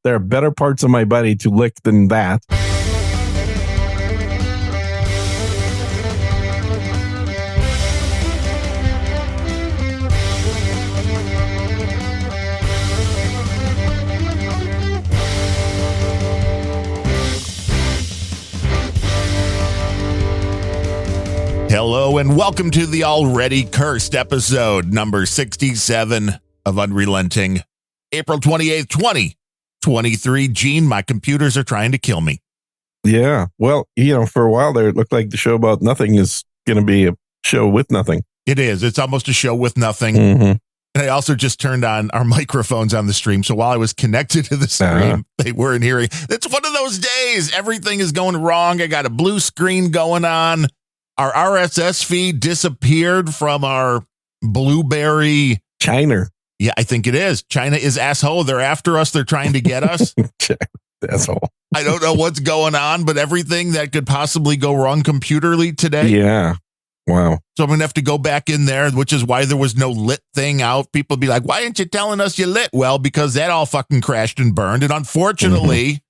There are better parts of my body to lick than that. Hello and welcome to the already cursed episode number 67 of Unrelenting. April 28th, 2023. Gene, my computers are trying to kill me. Yeah. Well, for a while there, it looked like the show about nothing is going to be a show with nothing. It is. It's almost a show with nothing. Mm-hmm. And I also just turned on our microphones on the stream. So while I was connected to the stream, they weren't hearing. It's one of those days. Everything is going wrong. I got a blue screen going on. Our RSS feed disappeared from our Blueberry. China. Yeah, I think it is. China is asshole. They're after us. They're trying to get us. Asshole. I don't know what's going on, but everything that could possibly go wrong computerly today. Yeah. Wow. So I'm going to have to go back in there, which is why there was no lit thing out. People be like, why aren't you telling us you lit? Well, because that all fucking crashed and burned. And unfortunately,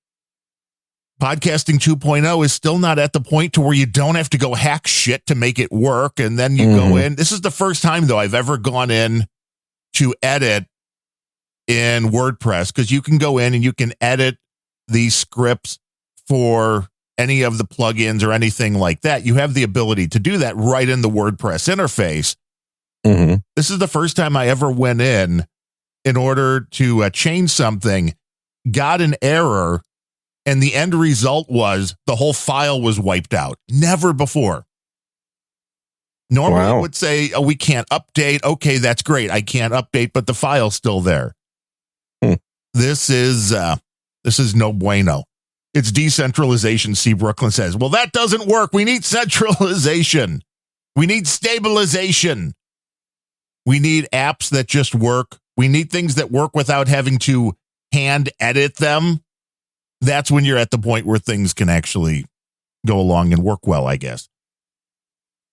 Podcasting 2.0 is still not at the point to where you don't have to go hack shit to make it work. And then you go in. This is the first time, though, I've ever gone in to edit in WordPress, because you can go in and you can edit these scripts for any of the plugins or anything like that. You have the ability to do that right in the WordPress interface. This is the first time I ever went in order to change something, got an error, and the end result was the whole file was wiped out. Never before. Normally it would say, oh, we can't update. Okay, that's great. I can't update, but the file's still there. This is no bueno. It's decentralization, C. Brooklyn says. Well, that doesn't work. We need centralization. We need stabilization. We need apps that just work. We need things that work without having to hand edit them. That's when you're at the point where things can actually go along and work well, I guess.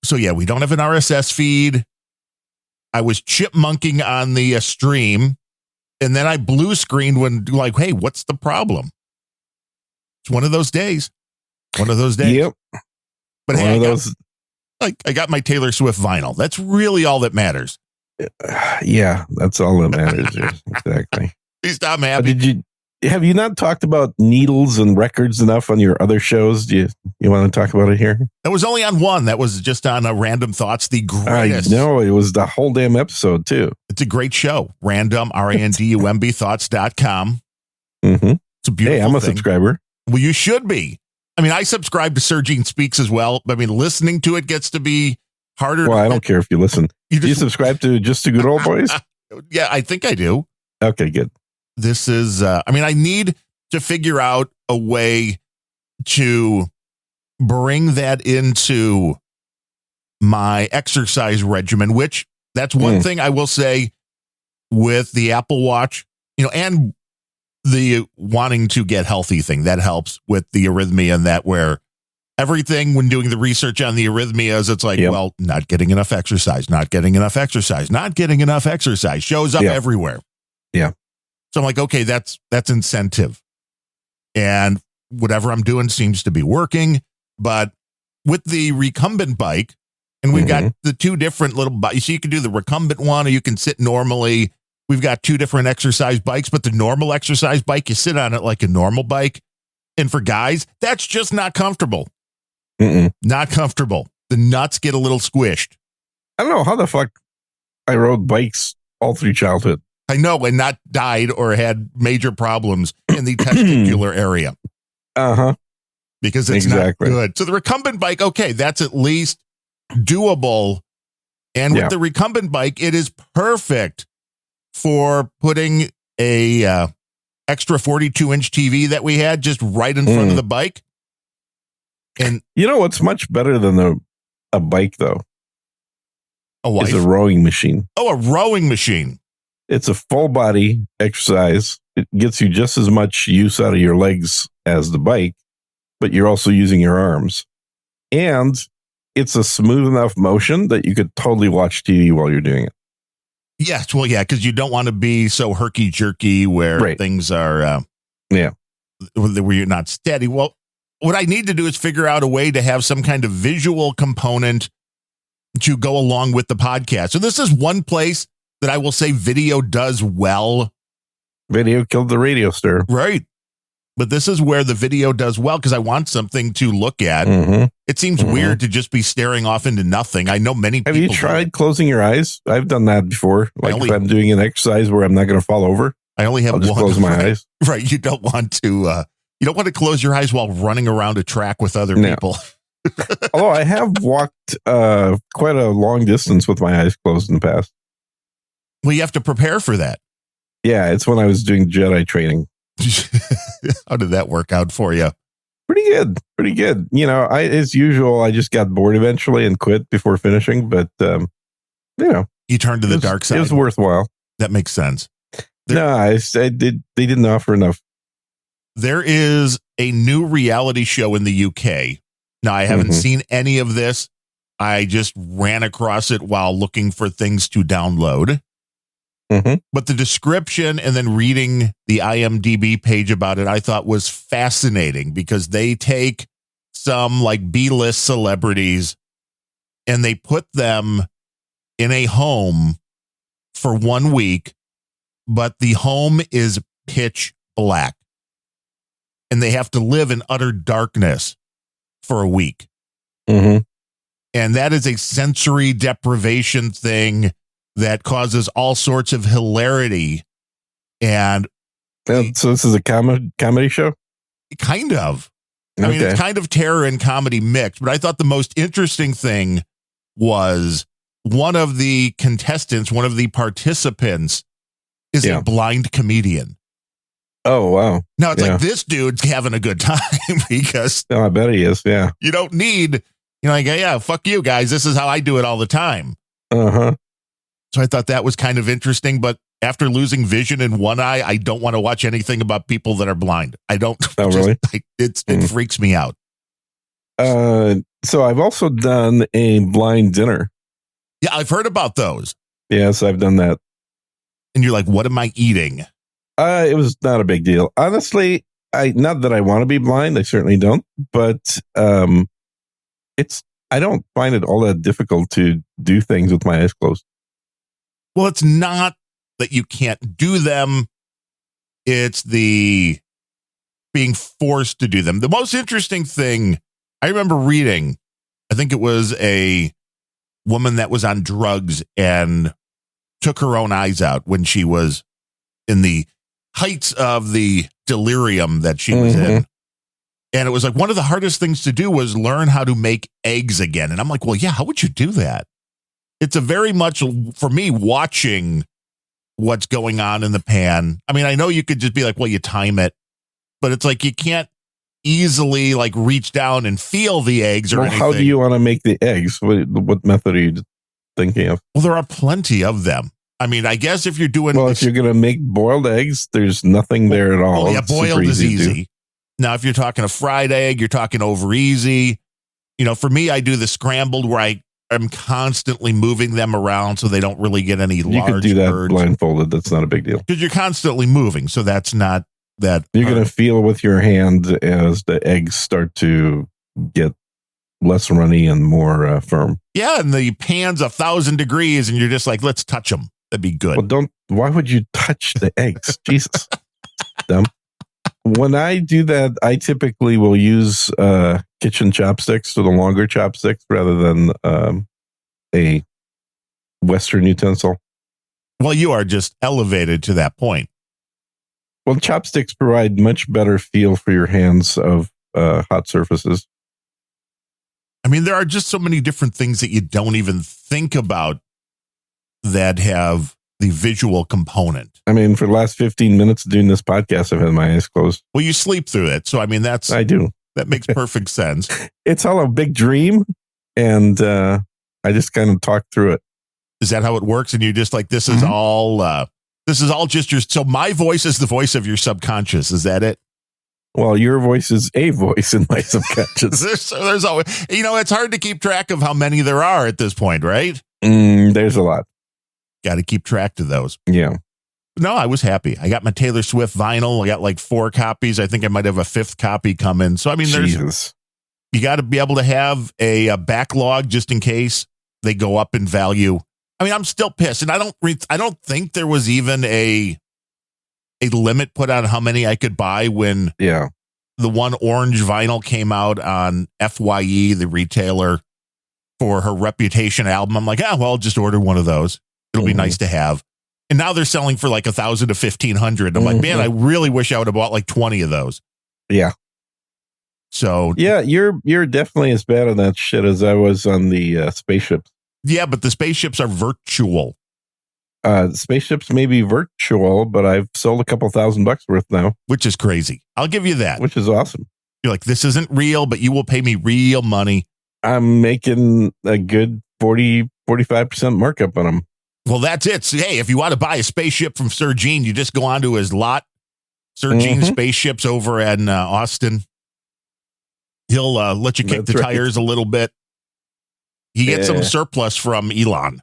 So, yeah, we don't have an RSS feed. I was chipmunking on the stream, and then I blue screened when, like, hey, what's the problem? It's one of those days. One of those days. Yep. But hey, I got my Taylor Swift vinyl. That's really all that matters. Yeah, that's all that matters. Exactly. At least I'm happy. Have you not talked about needles and records enough on your other shows? Do you want to talk about it here? That was only on one. That was just on Random Thoughts, the greatest. No, it was the whole damn episode, too. It's a great show. Random, RANDUMB thoughts.com. It's a beautiful I'm a thing. subscriber. Well, you should be. I mean, I subscribe to Sergine Speaks as well. I mean, listening to it gets to be harder. Well, I don't care if you listen. Do you subscribe to Just the Good Old Boys? Yeah, I think I do. Okay, good. This is, I need to figure out a way to bring that into my exercise regimen, which that's one thing I will say with the Apple Watch, and the wanting to get healthy thing that helps with the arrhythmia, and that where everything when doing the research on the arrhythmias, it's like, well, not getting enough exercise shows up everywhere. Yeah. So I'm like, okay, that's incentive. And whatever I'm doing seems to be working. But with the recumbent bike, and we've got the two different little bikes. So you can do the recumbent one, or you can sit normally. We've got two different exercise bikes, but the normal exercise bike, you sit on it like a normal bike. And for guys, that's just not comfortable. Not comfortable. The nuts get a little squished. I don't know how the fuck I rode bikes all through childhood. I know, and not died or had major problems in the testicular area. Because it's not good. So the recumbent bike, okay, that's at least doable. And with the recumbent bike, it is perfect for putting a extra 42-inch TV that we had just right in front of the bike. And you know what's much better than a bike, though? Is a rowing machine. Oh, a rowing machine. It's a full body exercise. It gets you just as much use out of your legs as the bike, but you're also using your arms. And it's a smooth enough motion that you could totally watch TV while you're doing it. Yes, well, yeah, because you don't want to be so herky-jerky where things are Yeah. Where you're not steady. Well, what I need to do is figure out a way to have some kind of visual component to go along with the podcast. So this is one place that I will say video does well. Video killed the radio star. Right. But this is where the video does well because I want something to look at. Mm-hmm. It seems weird to just be staring off into nothing. I know many people. Have you tried closing your eyes? I've done that before. Like if I'm doing an exercise where I'm not going to fall over, I only have I'll just one. Close my eyes. Right. You don't want to close your eyes while running around a track with other people. Although I have walked quite a long distance with my eyes closed in the past. Well, you have to prepare for that. Yeah, it's when I was doing Jedi training. How did that work out for you? Pretty good. You know, as usual, I just got bored eventually and quit before finishing. But you turned to the dark side. It was worthwhile. That makes sense. I did. They didn't offer enough. There is a new reality show in the UK. Now, I haven't seen any of this. I just ran across it while looking for things to download. But the description and then reading the IMDb page about it, I thought was fascinating because they take some like B-list celebrities and they put them in a home for 1 week, but the home is pitch black and they have to live in utter darkness for a week. And that is a sensory deprivation thing that causes all sorts of hilarity. And so this is a comedy show? Kind of. I mean, it's kind of terror and comedy mixed, but I thought the most interesting thing was one of the contestants, one of the participants is a blind comedian. Oh, wow. Now it's like this dude's having a good time because I bet he is. Yeah. You don't need, fuck you guys. This is how I do it all the time. So I thought that was kind of interesting, but after losing vision in one eye, I don't want to watch anything about people that are blind. I don't. Oh, really? It freaks me out. So I've also done a blind dinner. Yeah, I've heard about those. Yes, I've done that. And you're like, what am I eating? It was not a big deal. Honestly, not that I want to be blind. I certainly don't. But I don't find it all that difficult to do things with my eyes closed. Well, it's not that you can't do them. It's the being forced to do them. The most interesting thing I remember reading, I think it was a woman that was on drugs and took her own eyes out when she was in the heights of the delirium that she was in. And it was like one of the hardest things to do was learn how to make eggs again. And I'm like, well, yeah, how would you do that? It's a very much, for me, watching what's going on in the pan. I mean, I know you could just be like, well, you time it, but it's like you can't easily like reach down and feel the eggs or anything. How do you want to make the eggs? What method are you thinking of? Well, there are plenty of them. I mean, I guess if you're doing... Well, if you're going to make boiled eggs, there's nothing there at all. Oh, yeah, boiled is easy. Now, if you're talking a fried egg, you're talking over easy. For me, I do the scrambled where I'm constantly moving them around so they don't really get any large birds. You could do that blindfolded. That's not a big deal. Because you're constantly moving, so that's not that... You're going to feel with your hand as the eggs start to get less runny and more firm. Yeah, and the pan's 1,000 degrees, and you're just like, let's touch them. That'd be good. Well, why would you touch the eggs? Jesus. Dumb. When I do that, I typically will use kitchen chopsticks, so the longer chopsticks, rather than a Western utensil. Well, you are just elevated to that point. Well, chopsticks provide much better feel for your hands of hot surfaces. I mean, there are just so many different things that you don't even think about that have the visual component. I mean, for the last 15 minutes doing this podcast, I've had my eyes closed. Well, you sleep through it. So, I mean, I do. That makes perfect sense. It's all a big dream. And I just kind of talk through it. Is that how it works? And you're just like, this is all just your, so my voice is the voice of your subconscious. Is that it? Well, your voice is a voice in my subconscious. there's always, it's hard to keep track of how many there are at this point, right? There's a lot. Got to keep track of those. Yeah. No, I was happy. I got my Taylor Swift vinyl. I got like 4 copies. I think I might have a 5th copy coming. So, I mean, Jesus. you got to be able to have a backlog just in case they go up in value. I mean, I'm still pissed. And I don't think there was even a limit put on how many I could buy when Yeah. the one orange vinyl came out on FYE, the retailer, for her Reputation album. I'm like, well, just order one of those. It'll be nice to have. And now they're selling for like 1,000 to 1,500. I'm like, man, I really wish I would have bought like 20 of those. Yeah. So yeah, you're definitely as bad on that shit as I was on the spaceships. Yeah, but the spaceships are virtual. Spaceships may be virtual, but I've sold a couple $1,000 worth now, which is crazy. I'll give you that. Which is awesome. You're like, this isn't real, but you will pay me real money. I'm making a good 45% markup on them. Well, that's it. So, hey, if you want to buy a spaceship from Sir Gene, you just go onto his lot. Sir Gene Spaceships over in Austin. He'll let you kick the tires a little bit. He gets some surplus from Elon.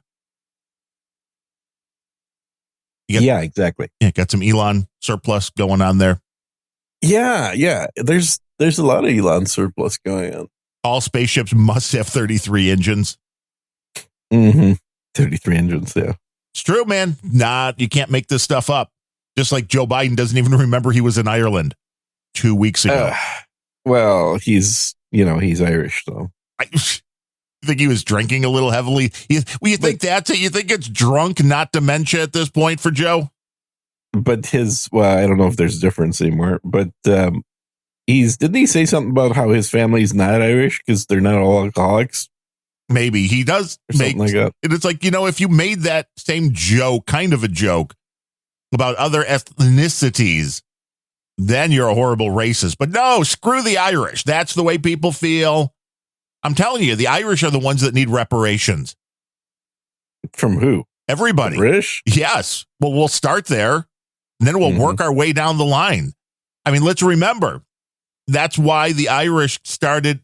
Exactly. Yeah, got some Elon surplus going on there. Yeah. There's a lot of Elon surplus going on. All spaceships must have 33 engines. 33 engines, yeah. It's true, man. You can't make this stuff up. Just like Joe Biden doesn't even remember he was in Ireland 2 weeks ago. Well, he's Irish, so. I think he was drinking a little heavily. You think that's it? You think it's drunk, not dementia at this point for Joe? But I don't know if there's a difference anymore, but didn't he say something about how his family's not Irish because they're not all alcoholics? Maybe he does something like that. And it's like, if you made that same joke, kind of a joke about other ethnicities, then you're a horrible racist. But no, screw the Irish. That's the way people feel. I'm telling you, the Irish are the ones that need reparations. From who? Everybody. The British? Yes. Well, we'll start there, and then we'll work our way down the line. I mean, let's remember, that's why the Irish started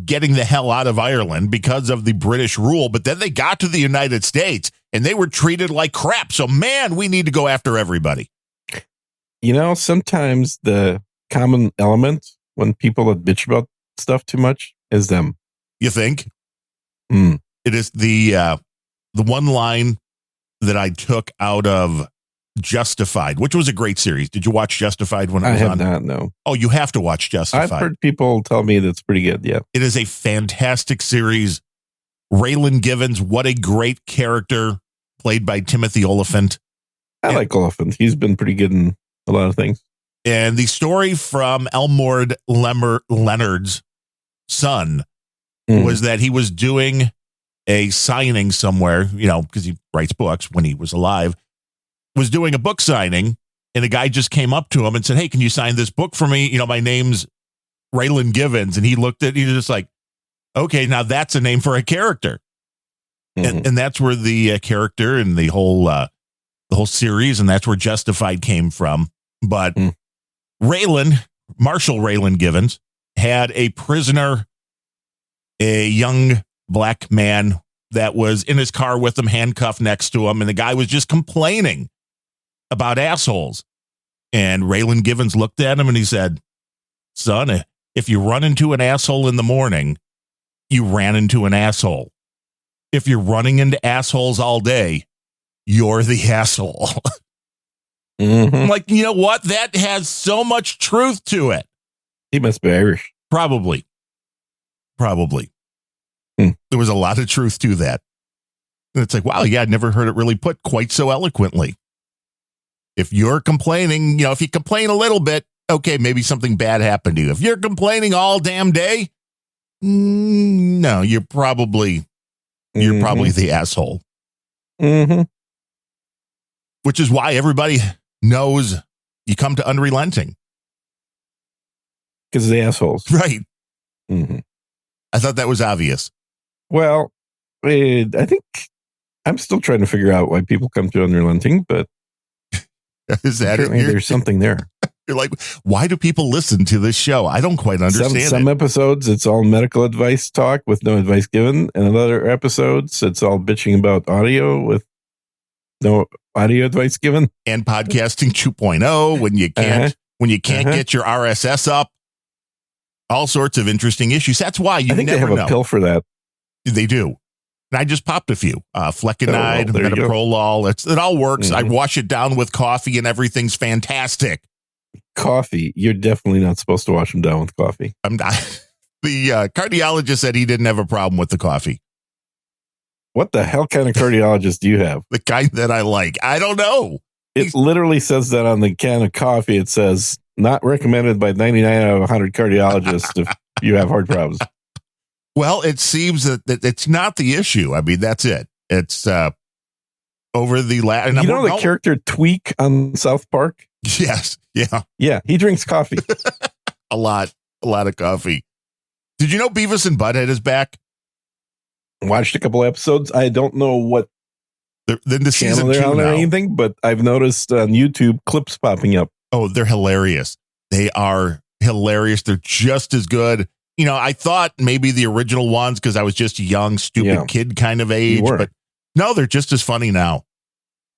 getting the hell out of Ireland, because of the British rule. But then they got to the United States, and they were treated like crap. So, man, we need to go after everybody. Sometimes the common element when people bitch about stuff too much is them. You think? It is the one line that I took out of Justified, which was a great series. Did you watch Justified when it was on? I have not, no. Oh, you have to watch Justified. I've heard people tell me that's pretty good, yeah. It is a fantastic series. Raylan Givens, what a great character, played by Timothy Olyphant. I like Olyphant. He's been pretty good in a lot of things. And the story from Elmore Leonard's son was that he was doing a signing somewhere, because he writes books when he was alive, was doing a book signing, and a guy just came up to him and said, "Hey, can you sign this book for me? My name's Raylan Givens." And he looked at, he was just like, okay, now that's a name for a character. And that's where the character and the whole series, and that's where Justified came from. But Marshall Raylan Givens, had a prisoner, a young black man that was in his car with him, handcuffed next to him, and the guy was just complaining about assholes. And Raylan Givens looked at him and he said, "Son, if you run into an asshole in the morning, you ran into an asshole. If you're running into assholes all day, you're the asshole." I'm like, you know what? That has so much truth to it. He must be Irish. Probably. There was a lot of truth to that. And it's like, wow, yeah, I'd never heard it really put quite so eloquently. If you're complaining, if you complain a little bit, okay, maybe something bad happened to you. If you're complaining all damn day, no, you're probably the asshole. Which is why everybody knows you come to Unrelenting. Because of the assholes. Right. I thought that was obvious. Well, I think I'm still trying to figure out why people come to Unrelenting, but is that there's something there. You're like, why do people listen to this show? I don't quite understand. Some episodes, it's all medical advice talk with no advice given. And in other episodes, it's all bitching about audio with No audio advice given. And podcasting 2.0 when you can't get your RSS up. All sorts of interesting issues. That's why you I think never they have know. a pill for that. They do. And I just popped a few. Flecainide, metoprolol. It all works. Mm-hmm. I wash it down with coffee and everything's fantastic. Coffee. You're definitely not supposed to wash them down with coffee. I'm not. The cardiologist said he didn't have a problem with the coffee. What the hell kind of cardiologist do you have? The kind that I like. I don't know. It literally says that on the can of coffee. It says, not recommended by 99 out of 100 cardiologists if you have heart problems. Well, it seems that it's not the issue. I mean, that's it. It's over the last. You know the character Tweak on South Park? Yes. Yeah. Yeah. He drinks coffee. A lot of coffee. Did you know Beavis and Butthead is back? Watched a couple episodes. I don't know what then the channel season they're 2 on now. or anything, but I've noticed on YouTube clips popping up. Oh, they're hilarious. They are hilarious. They're just as good. You know, I thought maybe the original ones because I was just a young, stupid kid kind of age, but no, they're just as funny now.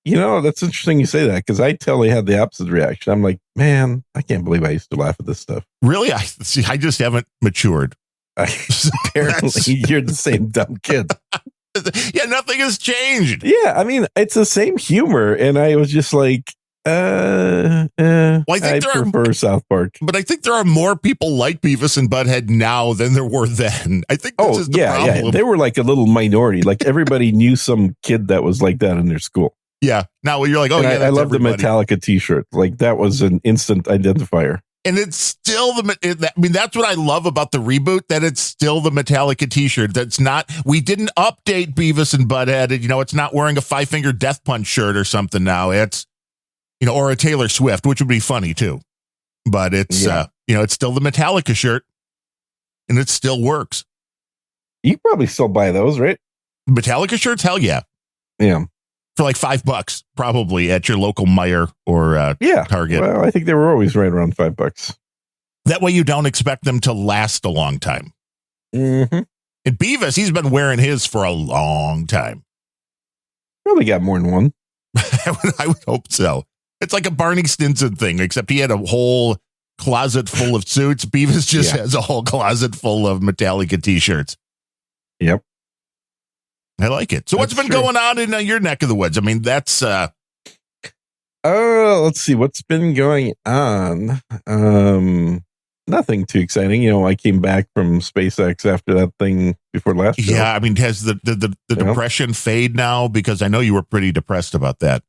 You know, that's interesting you say that because I totally had the opposite reaction. I'm like, man, I can't believe I used to laugh at this stuff. Really? I just haven't matured. Apparently, you're the same dumb kid. Yeah, nothing has changed. Yeah, I mean, it's the same humor, and I was just like, I prefer South Park. But I think there are more people like Beavis and Butthead now than there were then. I think this is the problem. Yeah, they were like a little minority. Like everybody knew some kid that was like that in their school. Yeah. Now you're like, oh, and I love everybody. The Metallica T-shirt. Like that was an instant identifier. And it's still that's what I love about the reboot, that it's still the Metallica T-shirt. That's not, we didn't update Beavis and Butthead. It's not wearing a 5-finger death punch shirt or something now. It's, or a Taylor Swift, which would be funny too. But it's, it's still the Metallica shirt and it still works. You probably still buy those, right? Metallica shirts? Hell yeah. Yeah. For like $5, probably at your local Meijer or Target. Well, I think they were always right around $5. That way you don't expect them to last a long time. Mm-hmm. And Beavis, he's been wearing his for a long time. Probably got more than one. I would hope so. It's like a Barney Stinson thing, except he had a whole closet full of suits. Beavis just has a whole closet full of Metallica T-shirts. Yep. I like it. So what's been going on in your neck of the woods? I mean, that's... let's see. What's been going on? Nothing too exciting. I came back from SpaceX after that thing before last show. Yeah, I mean, has the depression fade now? Because I know you were pretty depressed about that.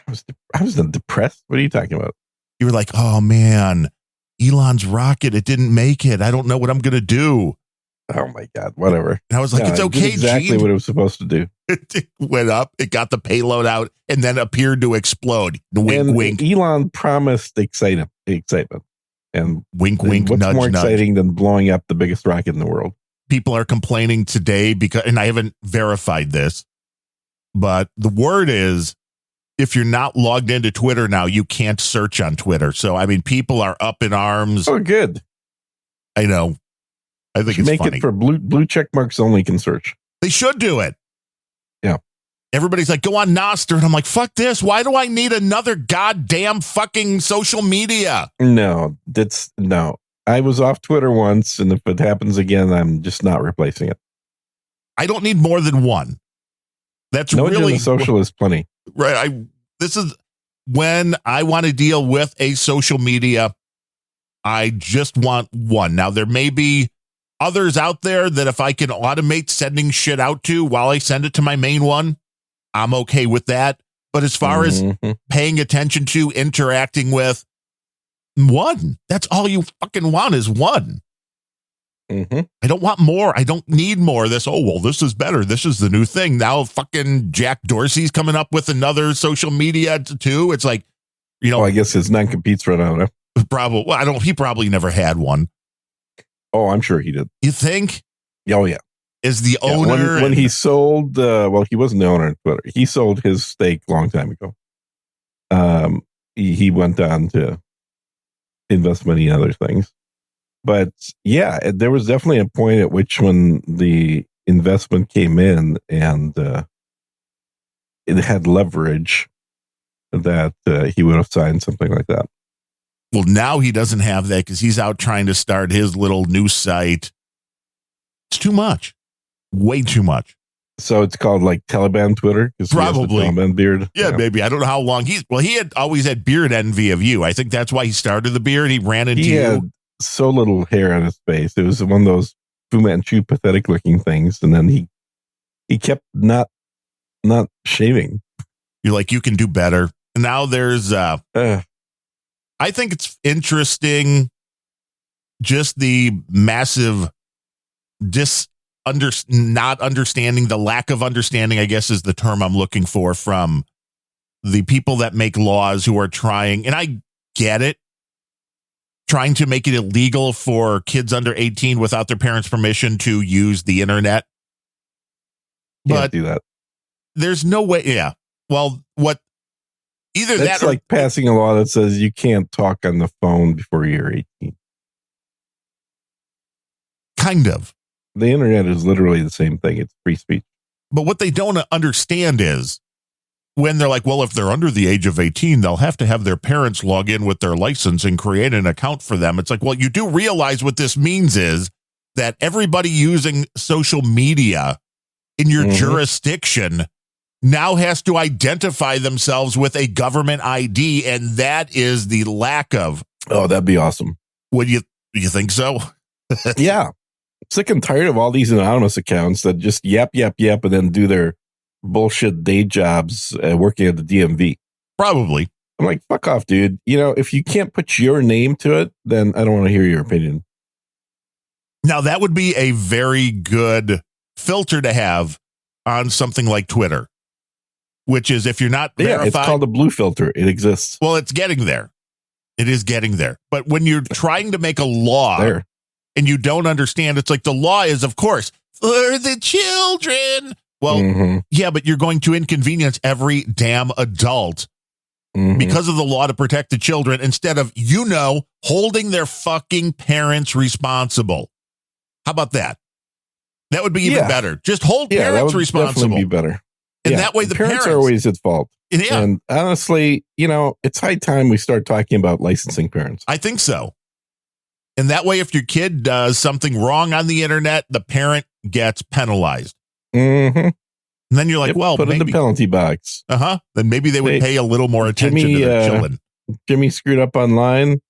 I was not depressed. What are you talking about? You were like, oh, man, Elon's rocket, it didn't make it. I don't know what I'm going to do. Oh my God, whatever. And I was like, it's okay, exactly Gene. what it was supposed to do. It went up, it got the payload out, and then appeared to explode. Wink. Elon promised excitement. And wink, what's nudge, more nudge. exciting than blowing up the biggest rocket in the world? People are complaining today because, and I haven't verified this, but the word is, if you're not logged into Twitter now, you can't search on Twitter. So, I mean, people are up in arms. Oh, good. I know. I think it's make funny. It for blue check marks only can search. They should do it. Yeah. Everybody's like, go on Nostr. And I'm like, fuck this. Why do I need another goddamn fucking social media? No. I was off Twitter once, and if it happens again, I'm just not replacing it. I don't need more than one. That's no really social is plenty. Right. This is when I want to deal with a social media. I just want one. Now, there may be others out there that if I can automate sending shit out to while I send it to my main one, I'm okay with that. But as far as paying attention to, interacting with, one. That's all you fucking want is one. Mm-hmm. I don't want more. I don't need more. This is better. This is the new thing. Now fucking Jack Dorsey's coming up with another social media too. It's like, I guess his non-competes run out. Probably. Well, he probably never had one. Oh, I'm sure he did. You think? Oh, yeah. Is the owner when he sold? He wasn't the owner of Twitter. He sold his stake a long time ago. He went on to invest money in other things, but yeah, there was definitely a point at which when the investment came in, and it had leverage that he would have signed something like that. Well, now he doesn't have that because he's out trying to start his little news site. It's too much. Way too much. So it's called like Taliban Twitter? Probably. Taliban beard. Yeah, maybe. I don't know how long he had always had beard envy of you. I think that's why he started the beard. He ran into he you. Had so little hair on his face. It was one of those Fu Manchu pathetic looking things. And then he kept not shaving. You're like, you can do better. And now there's, I think it's interesting. Just the massive not understanding, the lack of understanding, I guess is the term I'm looking for, from the people that make laws who are trying, and I get it, trying to make it illegal for kids under 18 without their parents' permission to use the internet. Can't do that. There's no way. Yeah. Well, either that's that or like passing a law that says you can't talk on the phone before you're 18. Kind of. The internet is literally the same thing. It's free speech. But what they don't understand is when they're like, well, if they're under the age of 18, they'll have to have their parents log in with their license and create an account for them. It's like, well, you do realize what this means is that everybody using social media in your jurisdiction now has to identify themselves with a government ID. And that is the lack of. Oh, that'd be awesome. Would you think so? Yeah. Sick and tired of all these anonymous accounts that just yap, and then do their bullshit day jobs working at the DMV. Probably. I'm like, fuck off, dude. You know, if you can't put your name to it, then I don't want to hear your opinion. Now, that would be a very good filter to have on something like Twitter, which is if you're not verified. It's called a blue filter. It exists. Well, it's getting there. It is getting there. But when you're trying to make a law there, and you don't understand, it's like the law is, of course, for the children. Well, yeah, but you're going to inconvenience every damn adult because of the law to protect the children instead of, holding their fucking parents responsible. How about that? That would be even better. Just hold parents that would responsible. Definitely be better. And that way the parents are always at fault. Yeah. And honestly, it's high time we start talking about licensing parents. I think so. And that way, if your kid does something wrong on the internet, the parent gets penalized. And then you're like, well, put maybe in the penalty box. Then maybe they would pay a little more attention to their children. Jimmy screwed up online.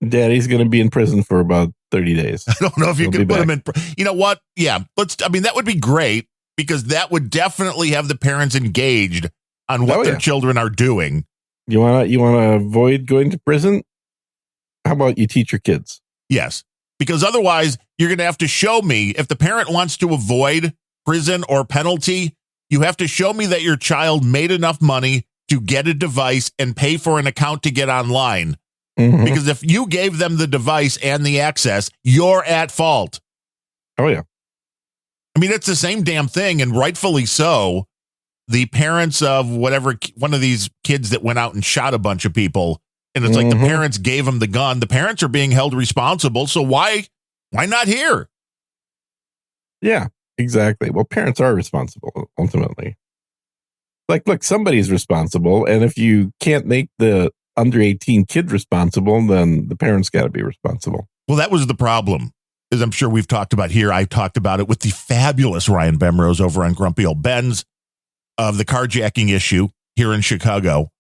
Daddy's going to be in prison for about 30 days. I don't know if you can put him in. You know what? Yeah. That would be great because that would definitely have the parents engaged on what their children are doing. You want to avoid going to prison? How about you teach your kids? Yes, because otherwise you're going to have to show me if the parent wants to avoid prison or penalty, you have to show me that your child made enough money to get a device and pay for an account to get online. Because if you gave them the device and the access, you're at fault. Oh, yeah. I mean, it's the same damn thing, and rightfully so. The parents of one of these kids that went out and shot a bunch of people, and it's like the parents gave them the gun. The parents are being held responsible. So why not here? Yeah, exactly. Well, parents are responsible ultimately. Like, look, somebody's responsible. And if you can't make the under 18 kid responsible, then the parents got to be responsible. Well, that was the problem, as I'm sure we've talked about here. I talked about it with the fabulous Ryan Bemrose over on Grumpy Old Ben's of the carjacking issue here in Chicago.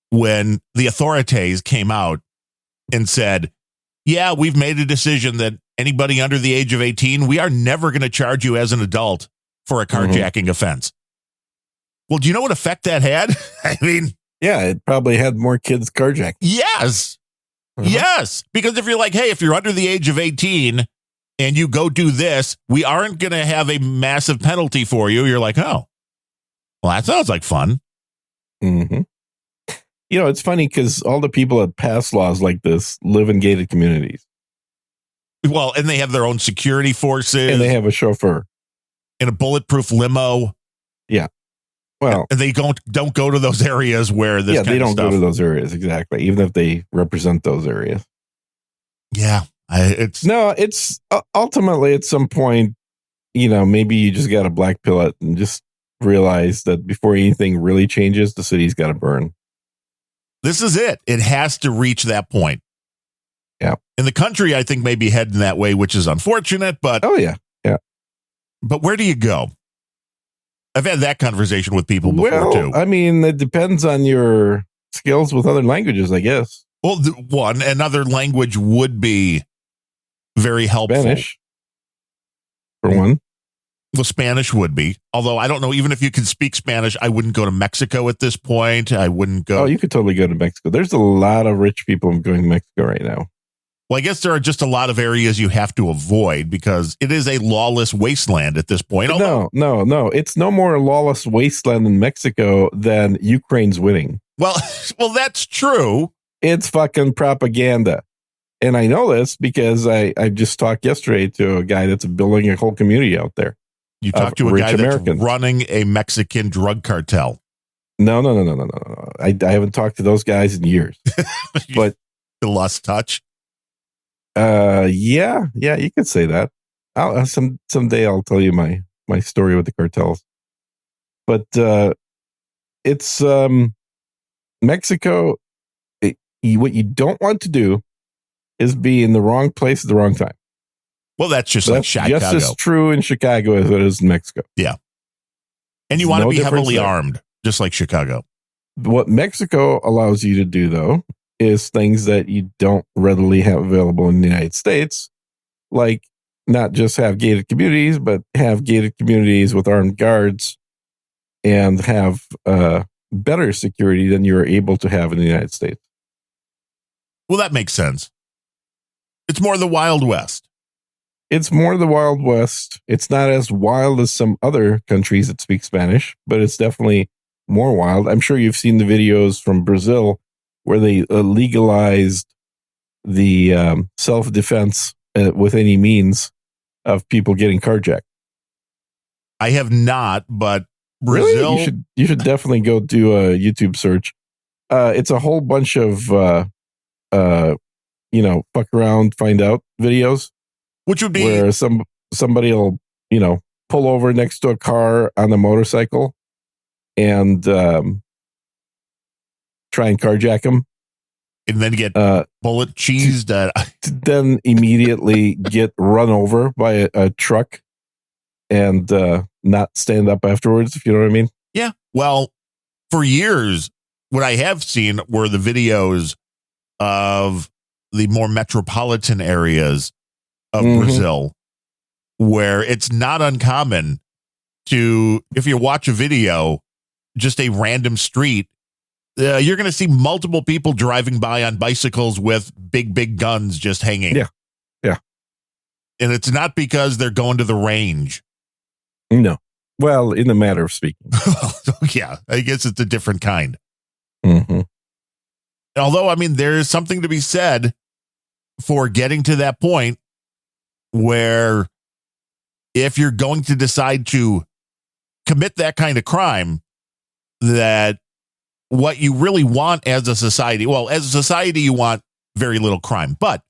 When the authorities came out and said, yeah, we've made a decision that anybody under the age of 18, we are never going to charge you as an adult for a carjacking offense. Well, do you know what effect that had? I mean, yeah, it probably had more kids carjacked. Yes. Yes. Because if you're like, hey, if you're under the age of 18 and you go do this, we aren't going to have a massive penalty for you. You're like, oh, well, that sounds like fun. It's funny because all the people that pass laws like this live in gated communities. Well, and they have their own security forces. And they have a chauffeur. And a bulletproof limo. Yeah. Well, and they don't go to those areas where this they don't go to those areas. Exactly. Even if they represent those areas. Yeah. It's ultimately at some point, maybe you just got to black pill it and just realize that before anything really changes, the city's got to burn. This is it. It has to reach that point. Yeah. And the country, I think, may be heading that way, which is unfortunate, but Oh, yeah. Yeah. But where do you go? I've had that conversation with people before, too. I mean, it depends on your skills with other languages, I guess. Well, another language would be very helpful. Spanish, for one. Well, Spanish would be. Although I don't know, even if you can speak Spanish, I wouldn't go to Mexico at this point. I wouldn't go. Oh, you could totally go to Mexico. There's a lot of rich people going to Mexico right now. Well, I guess there are just a lot of areas you have to avoid because it is a lawless wasteland at this point. No. It's no more a lawless wasteland in Mexico than Ukraine's winning. Well, that's true. It's fucking propaganda. And I know this because I just talked yesterday to a guy that's building a whole community out there. You talked to a guy that's running a Mexican drug cartel. No. I haven't talked to those guys in years. But you lost touch. Yeah, you could say that. Someday I'll tell you my story with the cartels. But it's Mexico. What you don't want to do is be in the wrong place at the wrong time. Well, that's just like Chicago. Just as true in Chicago as it is in Mexico. Yeah. And you want to be heavily armed, just like Chicago. What Mexico allows you to do, though, is things that you don't readily have available in the United States, like not just have gated communities, but have gated communities with armed guards and have better security than you're able to have in the United States. Well, that makes sense. It's more the Wild West. It's more the Wild West. It's not as wild as some other countries that speak Spanish, but it's definitely more wild. I'm sure you've seen the videos from Brazil where they legalized the self-defense with any means of people getting carjacked. I have not, but Brazil. Really? You should definitely go do a YouTube search. It's a whole bunch of fuck around, find out videos. Which would be where somebody will, pull over next to a car on a motorcycle and try and carjack them. And then get bullet cheesed. Then immediately get run over by a truck and not stand up afterwards, if you know what I mean. Yeah. Well, for years, what I have seen were the videos of the more metropolitan areas of Brazil, where it's not uncommon to, if you watch a video, just a random street, you're going to see multiple people driving by on bicycles with big guns just hanging. Yeah. And it's not because they're going to the range. No. Well, in the matter of speaking. Yeah, I guess it's a different kind. Mm-hmm. Although, I mean, there is something to be said for getting to that point where if you're going to decide to commit that kind of crime, that what you really want as a society, you want very little crime. But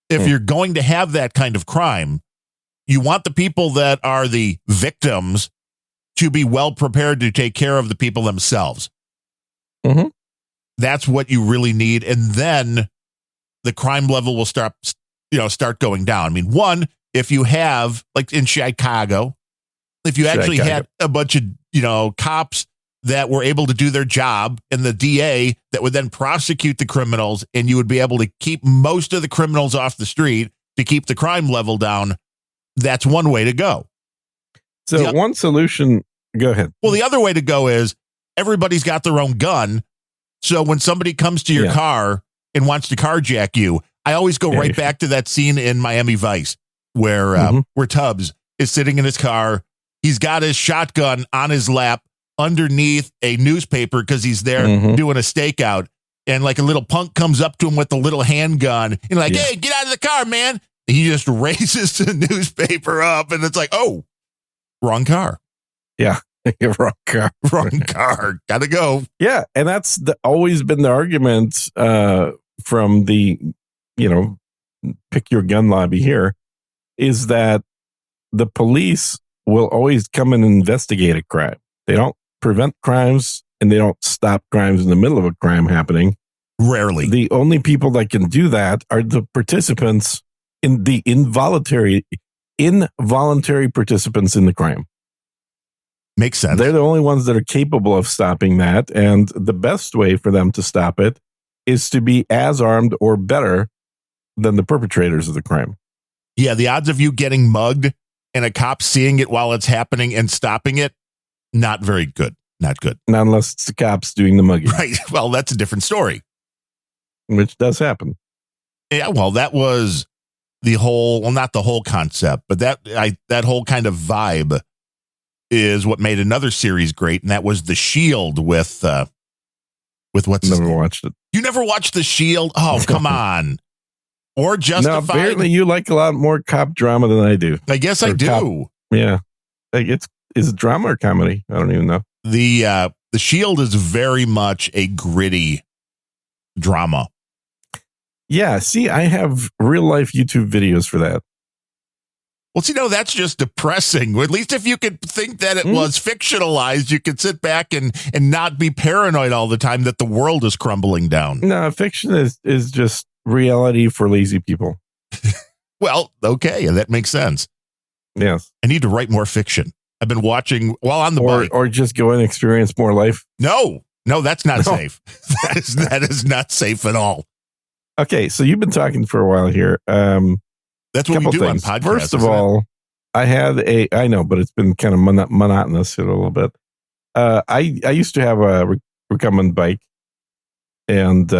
if you're going to have that kind of crime, you want the people that are the victims to be well prepared to take care of the people themselves. Mm-hmm. That's what you really need. And then the crime level will start going down. I mean, one, if you have, like in Chicago, if you actually had a bunch of, cops that were able to do their job and the DA that would then prosecute the criminals, and you would be able to keep most of the criminals off the street to keep the crime level down, that's one way to go. So one solution, go ahead. Well, the other way to go is everybody's got their own gun. So when somebody comes to your car and wants to carjack you, I always go right back to that scene in Miami Vice where Tubbs is sitting in his car. He's got his shotgun on his lap underneath a newspaper because he's there doing a stakeout. And like a little punk comes up to him with a little handgun and like, hey, get out of the car, man. And he just raises the newspaper up and it's like, oh, wrong car. Yeah. Wrong car. Wrong car. Gotta go. Yeah. And that's always been the argument from the, pick your gun lobby here, is that the police will always come and investigate a crime. They don't prevent crimes and they don't stop crimes in the middle of a crime happening. Rarely. The only people that can do that are the participants in the involuntary participants in the crime. Makes sense. They're the only ones that are capable of stopping that. And the best way for them to stop it is to be as armed or better than the perpetrators of the crime. Yeah, the odds of you getting mugged and a cop seeing it while it's happening and stopping it, not very good. Not good. Not unless it's the cops doing the mugging. Right. Well, that's a different story. Which does happen. Yeah, well, that was the whole, well, not the whole concept, but that whole kind of vibe is what made another series great, and that was The Shield with what's his Never name? watched it. You never watched The Shield? Oh, come on. Or No, Justified? apparently you like a lot more cop drama than I do. I guess I or do. cop. Yeah. Like is it drama or comedy? I don't even know. The Shield is very much a gritty drama. Yeah, see, I have real life YouTube videos for that. Well, see, no, that's just depressing. At least if you could think that it was fictionalized, you could sit back and not be paranoid all the time that the world is crumbling down. No, fiction is just reality for lazy people. Well, okay, that makes sense. Yes. I need to write more fiction. I've been watching while on the bike. Or just go and experience more life. No, that's not safe. That is not safe at all. Okay, so you've been talking for a while here. That's what we do things. on podcasts. First of all, I know, but it's been kind of monotonous here a little bit. I used to have a recumbent bike, and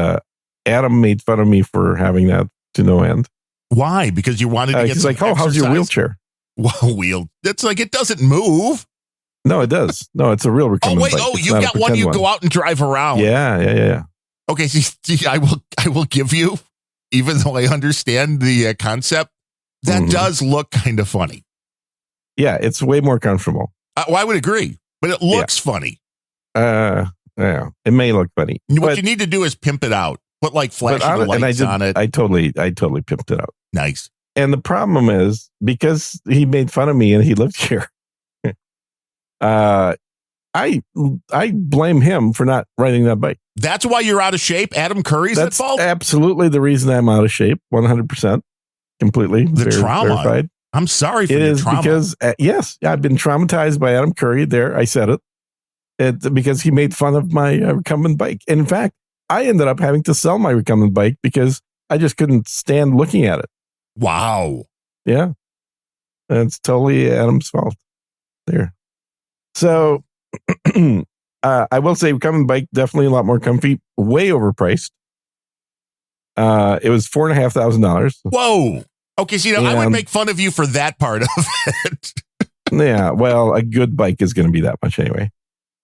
Adam made fun of me for having that to no end. Why? Because you wanted to get he's some like, oh, how's your exercise? wheelchair? Well, it's like it doesn't move. No, it does. No, it's a real recumbent bike. Oh, It's you not a got one pretend you go out and drive around. Yeah. Okay, see, I will give you, even though I understand the concept, that does look kind of funny. Yeah, it's way more comfortable. Well, I would agree, but it looks funny. Yeah, it may look funny. What you need to do is pimp it out. Put like flashing lights on it. I totally pimped it out. Nice. And the problem is because he made fun of me and he lived here. I blame him for not riding that bike. That's why you're out of shape. Adam Curry's at fault. Absolutely the reason I'm out of shape. 100%, completely. The trauma. Verified. I'm sorry for your trauma. Because yes, I've been traumatized by Adam Curry. There, I said it. Because he made fun of my recumbent bike. And in fact, I ended up having to sell my recumbent bike because I just couldn't stand looking at it. Wow. Yeah. And it's totally Adam's fault. There. So I will say recumbent bike, definitely a lot more comfy, way overpriced. It was $4,500. Whoa. Okay, so I would make fun of you for that part of it. Yeah, well, a good bike is going to be that much anyway.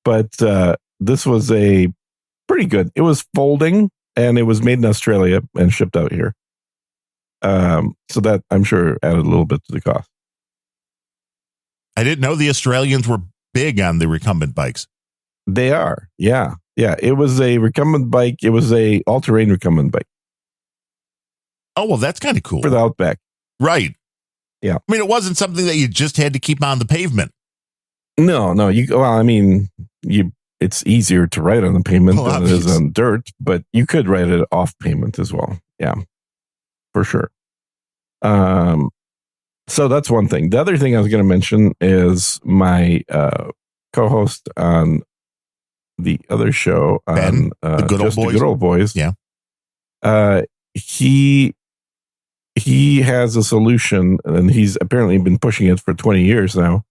But this was a pretty good. It was folding, and it was made in Australia and shipped out here. So that, I'm sure, added a little bit to the cost. I didn't know the Australians were big on the recumbent bikes. They are, yeah. It was a recumbent bike. It was a all-terrain recumbent bike. Oh, well, that's kind of cool. For the Outback. Right. Yeah. I mean, it wasn't something that you just had to keep on the pavement. No. It's easier to ride on the pavement than it is on dirt, but you could ride it off pavement as well. Yeah, for sure. So that's one thing. The other thing I was going to mention is my co-host on the other show on the Good Old Boys. Yeah. He has a solution, and he's apparently been pushing it for 20 years now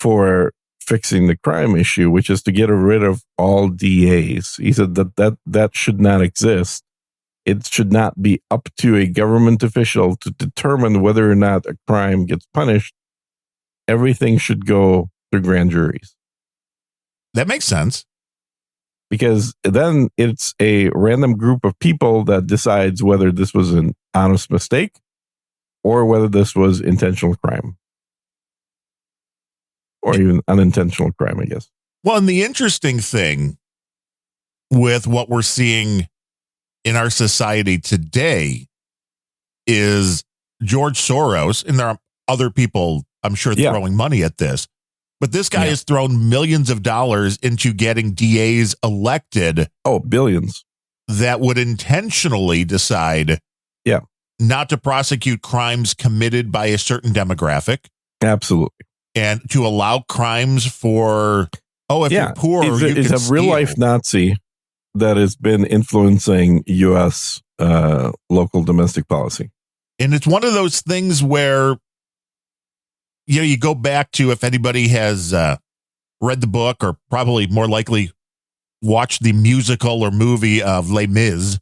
for fixing the crime issue, which is to get rid of all DAs. He said that should not exist. It should not be up to a government official to determine whether or not a crime gets punished. Everything should go through grand juries. That makes sense. Because then it's a random group of people that decides whether this was an honest mistake or whether this was intentional crime. Or even unintentional crime, I guess. Well, and the interesting thing with what we're seeing in our society today is George Soros, and there are other people, I'm sure, throwing money at this, But this guy Yeah. has thrown millions of dollars into getting DAs elected Oh, billions. that would intentionally decide Yeah. not to prosecute crimes committed by a certain demographic Absolutely. and to allow crimes for, if you're poor, He's you can a real life steal. Nazi that has been influencing U.S. Local domestic policy. And it's one of those things where, you go back to, if anybody has read the book or probably more likely watched the musical or movie of Les Mis,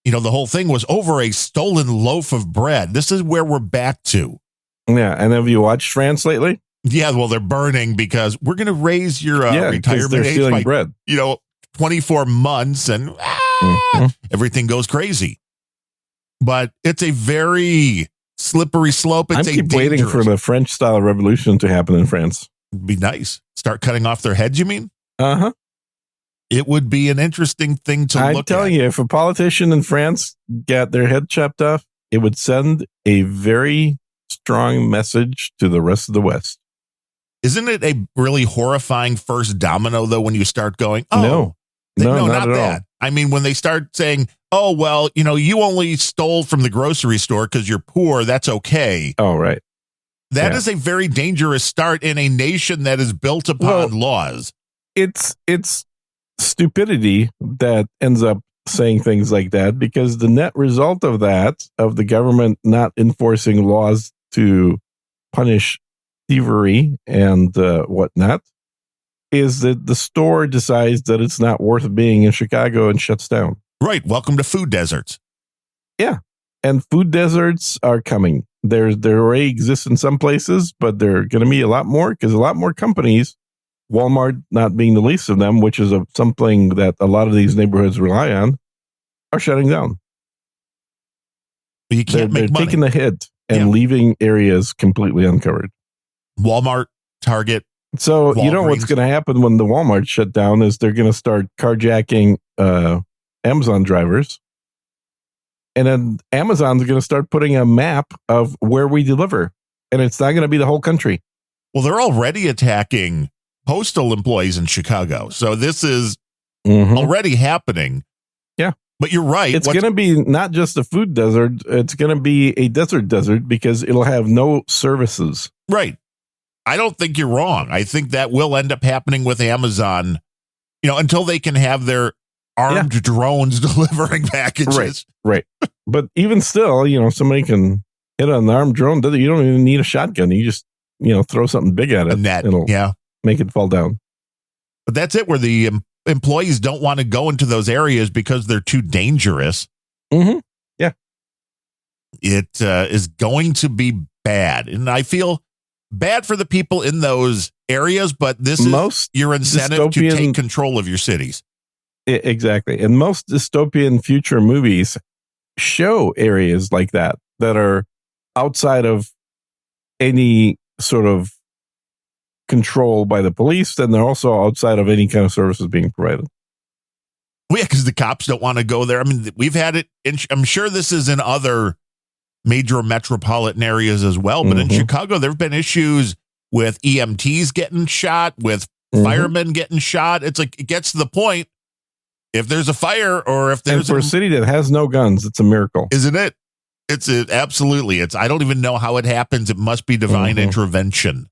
the whole thing was over a stolen loaf of bread. This is where we're back to. Yeah. And have you watched France lately? Yeah, well, they're burning because we're going to raise your Because retirement they're age stealing by, bread. 24 months and Mhm. everything goes crazy. But it's a very slippery slope. It's I keep waiting for the French style revolution to happen in France. Be nice. Start cutting off their heads, you mean? Uh-huh. It would be an interesting thing to I'm look telling at. you, if a politician in France got their head chopped off, it would send a very strong message to the rest of the West. Isn't it a really horrifying first domino, though, when you start going, No, not not at that. all. I mean, when they start saying, oh, well, you only stole from the grocery store because you're poor, that's okay. Oh, right. That Yeah. is a very dangerous start in a nation that is built upon laws. It's stupidity that ends up saying things like that, because the net result of that, of the government not enforcing laws to punish thievery and whatnot, is that the store decides that it's not worth being in Chicago and shuts down. Right. Welcome to food deserts. And food deserts are coming. There already exist in some places, but there are going to be a lot more, because a lot more companies, Walmart not being the least of them, which is something that a lot of these neighborhoods rely on, are shutting down. But you can't They're make money. taking the hit and Yeah. leaving areas completely uncovered. Walmart, Target. So you know what's Walgreens. going to happen when the Walmart shut down is they're going to start carjacking Amazon drivers. And then Amazon's going to start putting a map of where we deliver. And it's not going to be the whole country. Well, they're already attacking postal employees in Chicago. So this is Mhm. already happening. Yeah. But you're right. It's going to be not just a food desert. It's going to be a desert because it'll have no services. Right. I don't think you're wrong. I think that will end up happening with Amazon, until they can have their armed drones delivering packages. Right. But even still, somebody can hit an armed drone. You don't even need a shotgun. You just, throw something big at it. A net. It'll Yeah. make it fall down. But that's it, where the employees don't want to go into those areas because they're too dangerous. Mm-hmm. It is going to be bad. And I feel bad for the people in those areas, but this is your incentive to take control of your cities. Exactly. And most dystopian future movies show areas like that are outside of any sort of control by the police, and they're also outside of any kind of services being provided. Well, yeah, because the cops don't want to go there. I mean, we've had it. I'm sure this is in other major metropolitan areas as well. But in Chicago, there have been issues with EMTs getting shot, with firemen getting shot. It's like, it gets to the point, if there's a fire or if there's for a city that has no guns, it's a miracle. Isn't it? Absolutely. I don't even know how it happens. It must be divine intervention.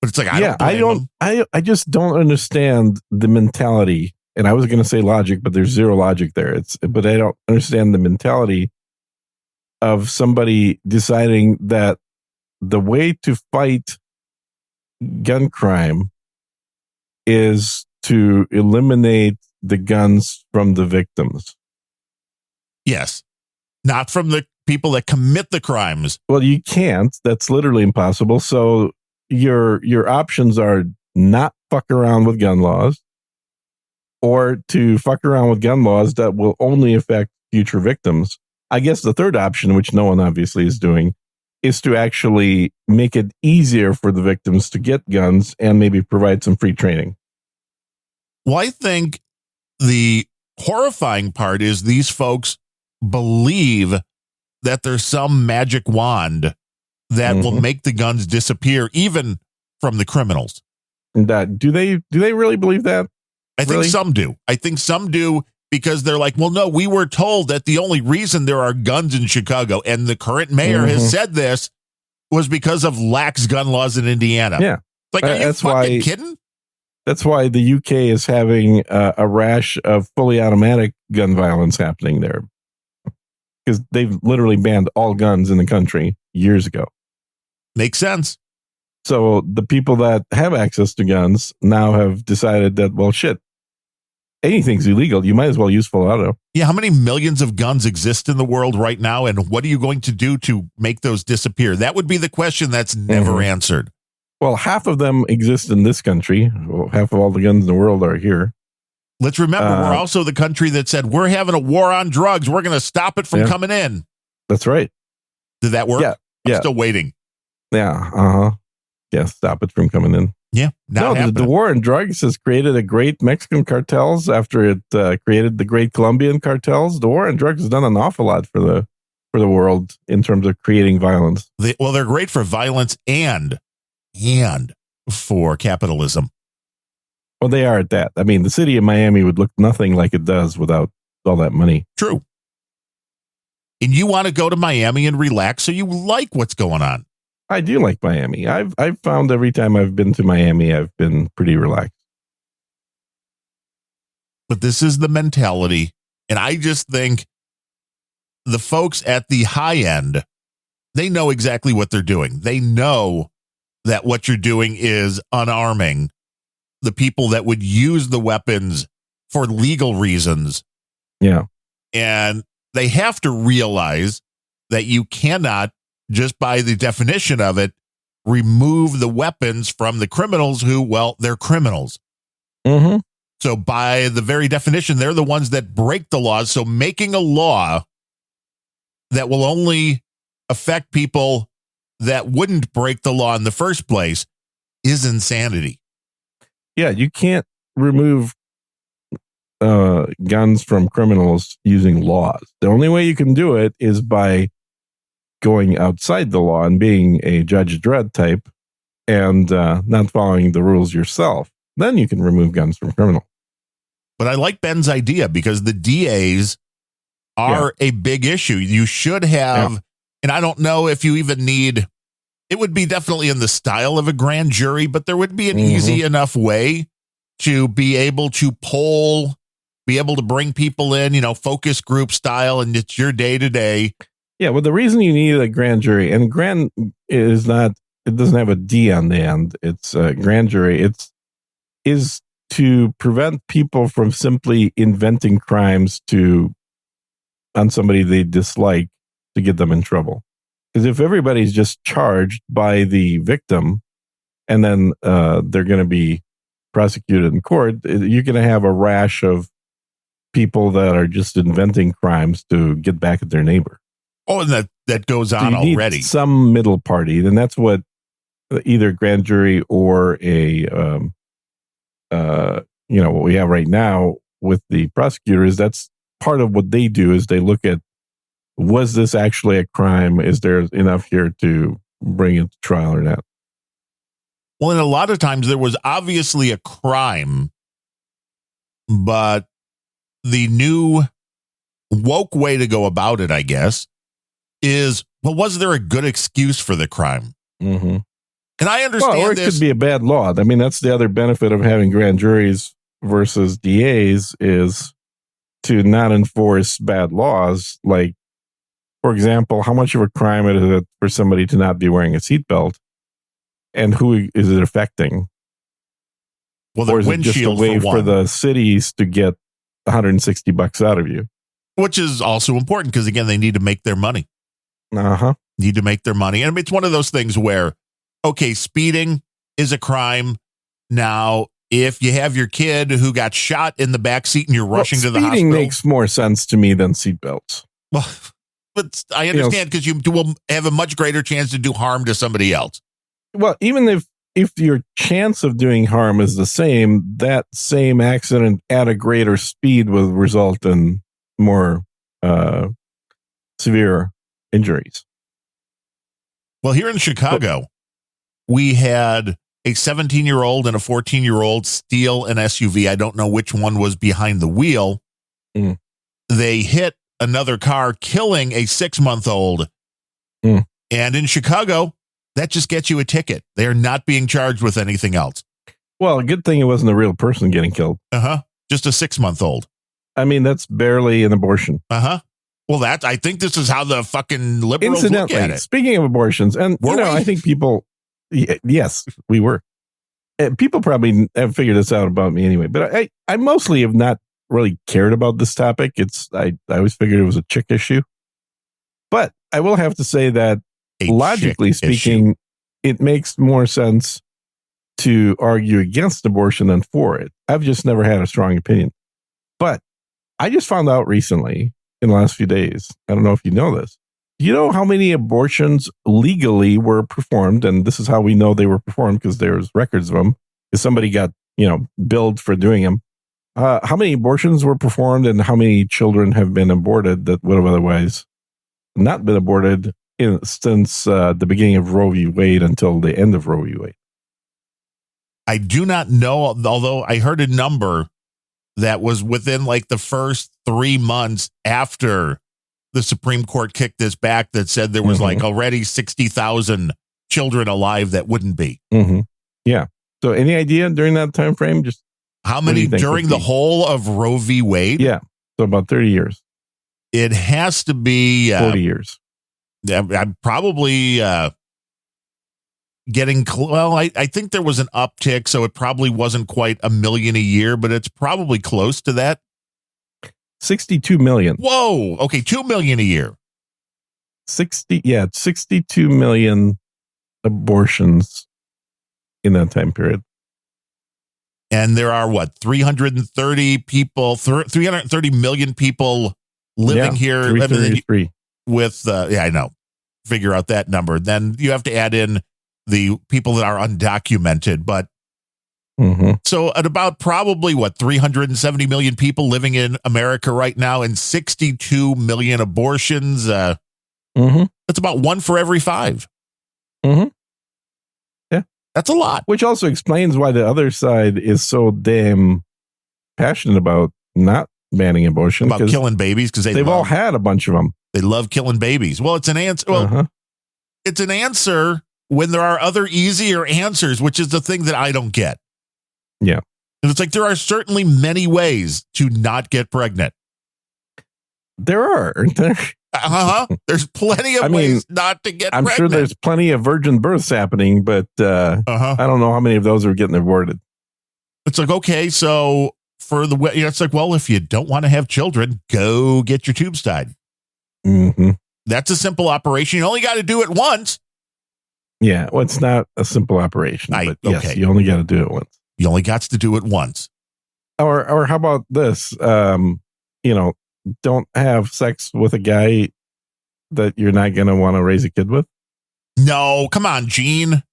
But it's like, I just don't understand the mentality. And I was going to say logic, but there's zero logic there. But I don't understand the mentality of somebody deciding that the way to fight gun crime is to eliminate the guns from the victims. Yes. Not from the people that commit the crimes. Well, you can't. That's literally impossible. So your options are not fuck around with gun laws, or to fuck around with gun laws that will only affect future victims. I guess the third option, which no one obviously is doing, is to actually make it easier for the victims to get guns and maybe provide some free training. Well, I think the horrifying part is these folks believe that there's some magic wand that will make the guns disappear, even from the criminals. That do they really believe that? I think Really? some do. I think some do because they're like, well, no, we were told that the only reason there are guns in Chicago, and the current mayor has said this, was because of lax gun laws in Indiana. Yeah. Like, are you That's fucking why- kidding? That's why the UK is having a rash of fully automatic gun violence happening there, because they've literally banned all guns in the country years ago. Makes sense. So the people that have access to guns now have decided that, well, shit, anything's illegal. You might as well use full auto. Yeah, how many millions of guns exist in the world right now, and what are you going to do to make those disappear? That would be the question that's never answered. Well, half of them exist in this country. Well, half of all the guns in the world are here. Let's remember, we're also the country that said, we're having a war on drugs. We're going to stop it from coming in. That's right. Did that work? Yeah. I'm still waiting. Yeah. Yeah. Stop it from coming in. Yeah. No, the war on drugs has created a great Mexican cartels after it created the great Colombian cartels. The war on drugs has done an awful lot for the world in terms of creating violence. They're great for violence and for capitalism. Well, they are at that. I mean, the city of Miami would look nothing like it does without all that money. True. And you want to go to Miami and relax, so you like what's going on. I do like Miami. I've found every time I've been to Miami, I've been pretty relaxed. But this is the mentality. And I just think the folks at the high end, they know exactly what they're doing. They know that what you're doing is unarming the people that would use the weapons for legal reasons. Yeah. And they have to realize that you cannot, just by the definition of it, remove the weapons from the criminals who, well, they're criminals. Mm-hmm. So by the very definition, they're the ones that break the laws. So making a law that will only affect people that wouldn't break the law in the first place is insanity. Yeah, you can't remove guns from criminals using laws. The only way you can do it is by going outside the law and being a Judge Dredd type and not following the rules yourself. Then you can remove guns from criminals. But I like Ben's idea because the DAs are a big issue. You should have, and I don't know if you even need, it would be definitely in the style of a grand jury, but there would be an easy enough way to be able to poll, be able to bring people in, focus group style, and it's your day to day. Yeah, well, the reason you need a grand jury, and grand is not, it doesn't have a D on the end. It's a grand jury. Is to prevent people from simply inventing crimes on somebody they dislike to get them in trouble. Because if everybody's just charged by the victim and then they're going to be prosecuted in court, you're going to have a rash of people that are just inventing crimes to get back at their neighbor. Oh, and that goes on already. Some middle party, then that's what either grand jury or a what we have right now with the prosecutors. That's part of what they do is they look at, was this actually a crime? Is there enough here to bring it to trial or not? Well, and a lot of times there was obviously a crime, but the new woke way to go about it, I guess, is, well, was there a good excuse for the crime? Mm-hmm. And I understand or it could be a bad law. I mean, that's the other benefit of having grand juries versus DAs is to not enforce bad laws. Like, for example, how much of a crime is it for somebody to not be wearing a seatbelt? And who is it affecting? Well, the or is it just a windshield way for for the cities to get $160 out of you? Which is also important because, again, they need to make their money. Need to make their money. And it's one of those things where, okay, speeding is a crime. Now, if you have your kid who got shot in the backseat and you're rushing to the hospital. Speeding makes more sense to me than seatbelts. Well, but I understand because you will have a much greater chance to do harm to somebody else. Well, even if your chance of doing harm is the same, that same accident at a greater speed will result in more severe injuries. Well, here in Chicago, we had a 17-year-old and a 14-year-old steal an SUV. I don't know which one was behind the wheel. Mm. They hit another car, killing a 6-month-old. Mm. And in Chicago, that just gets you a ticket. They're not being charged with anything else. Well, a good thing it wasn't a real person getting killed. Just a 6-month-old. I mean, that's barely an abortion. Well, I think this is how the fucking liberals look at it. Speaking of abortions, and I think people, yes, we were. People probably have figured this out about me anyway, but I mostly have not really cared about this topic. I always figured it was a chick issue. But I will have to say that logically speaking, it makes more sense to argue against abortion than for it. I've just never had a strong opinion. But I just found out recently in the last few days, I don't know if you know this, you know how many abortions legally were performed? And this is how we know they were performed, because there's records of them. If somebody got, billed for doing them. How many abortions were performed and how many children have been aborted that would have otherwise not been aborted since the beginning of Roe v. Wade until the end of Roe v. Wade? I do not know, although I heard a number that was within like the first 3 months after the Supreme Court kicked this back, that said there was like already 60,000 children alive that wouldn't be. Yeah. So any idea during that time frame? Just how many during the whole of Roe v. Wade? Yeah. So about 30 years. It has to be 40 years. I'm probably getting well. I think there was an uptick, so it probably wasn't quite 1 million a year, but it's probably close to that. 62 million. Whoa. Okay, 2 million a year. 62 million abortions in that time period. And there are 330 people, 330 million people living here. 333. With I know, figure out that number. Then you have to add in the people that are undocumented, but so at about probably 370 million people living in America right now, and 62 million abortions. That's about 1 for every 5. Yeah, that's a lot. Which also explains why the other side is so damn passionate about not banning abortion, about killing babies, because they've all had a bunch of them. They love killing babies. Well, it's an answer. Well, it's an answer when there are other easier answers, which is the thing that I don't get. Yeah. And it's like, there are certainly many ways to not get pregnant. There are. There's plenty of ways not to get pregnant. I'm sure there's plenty of virgin births happening, but I don't know how many of those are getting aborted. It's like, okay, so for the way, it's like, well, if you don't want to have children, go get your tubes tied. That's a simple operation. You only got to do it once. Yeah, well, it's not a simple operation, but yes, you only got to do it once. You only got to do it once. Or how about this? Don't have sex with a guy that you're not going to want to raise a kid with. No, come on, Gene.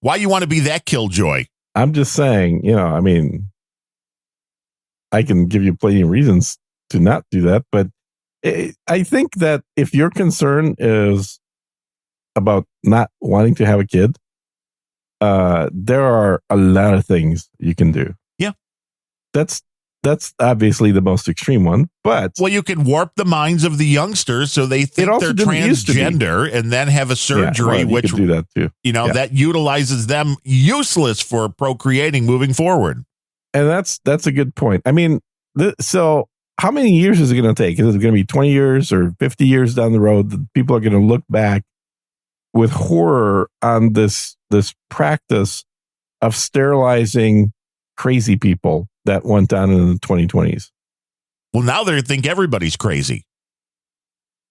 Why you want to be that killjoy? I'm just saying, I can give you plenty of reasons to not do that, but I think that if your concern is about not wanting to have a kid, there are a lot of things you can do. Yeah. That's obviously the most extreme one, but you can warp the minds of the youngsters so they think they're transgender and then have a surgery, which do that too. That utilizes them useless for procreating moving forward. And that's a good point. I mean, so how many years is it going to take? Is it going to be 20 years or 50 years down the road that people are going to look back with horror on this practice of sterilizing crazy people that went down in the 2020s? Well, now they think everybody's crazy.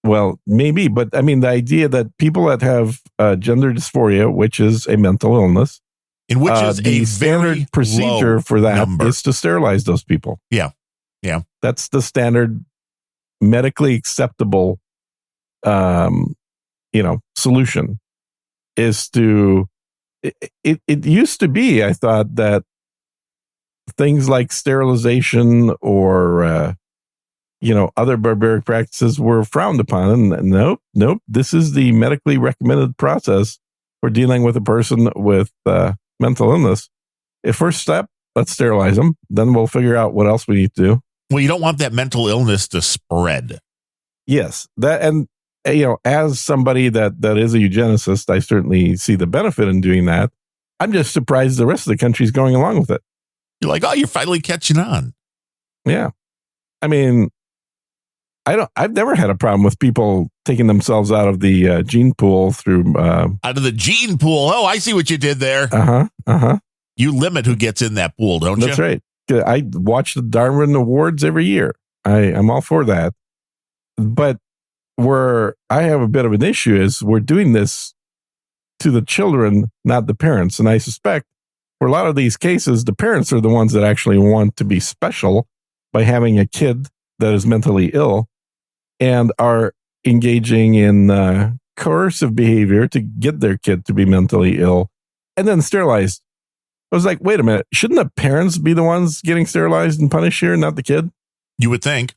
Well, maybe, but I mean, the idea that people that have gender dysphoria, which is a mental illness, in which is the a standard procedure for that is to sterilize those people. Yeah. That's the standard medically acceptable, solution is to, it used to be, I thought, that things like sterilization or, other barbaric practices were frowned upon. And nope. This is the medically recommended process we're dealing with a person with mental illness, first step, let's sterilize them. Then we'll figure out what else we need to do. Well, you don't want that mental illness to spread. Yes, that, and as somebody that is a eugenicist, I certainly see the benefit in doing that. I'm just surprised the rest of the country's going along with it. You're like, oh, you're finally catching on. Yeah, I mean, I've never had a problem with people taking themselves out of the gene pool through out of the gene pool. Oh, I see what you did there. You limit who gets in that pool, don't you? That's right. I watch the Darwin Awards every year. I'm all for that. But where I have a bit of an issue is we're doing this to the children, not the parents. And I suspect for a lot of these cases, the parents are the ones that actually want to be special by having a kid that is mentally ill and are engaging in coercive behavior to get their kid to be mentally ill and then sterilized. I was like, wait a minute, shouldn't the parents be the ones getting sterilized and punished here, not the kid? You would think.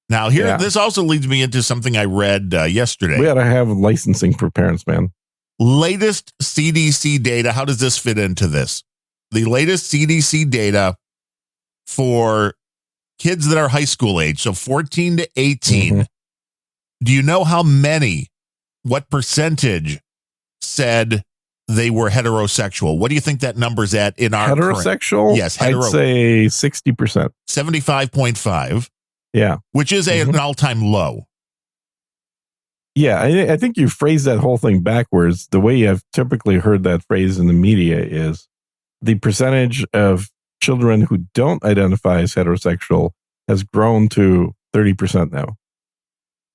Now, this also leads me into something I read yesterday. We ought to have licensing for parents, man. Latest CDC data. How does this fit into this? The latest CDC data for kids that are high school age, so 14 to 18. Mm-hmm. Do you know what percentage said they were heterosexual? What do you think that number's at in our heterosexual? Current? Yes, I'd say 60%. 75.5. Yeah. Which is an all-time low. Yeah, I think you phrased that whole thing backwards. The way I've typically heard that phrase in the media is the percentage of children who don't identify as heterosexual has grown to 30% now.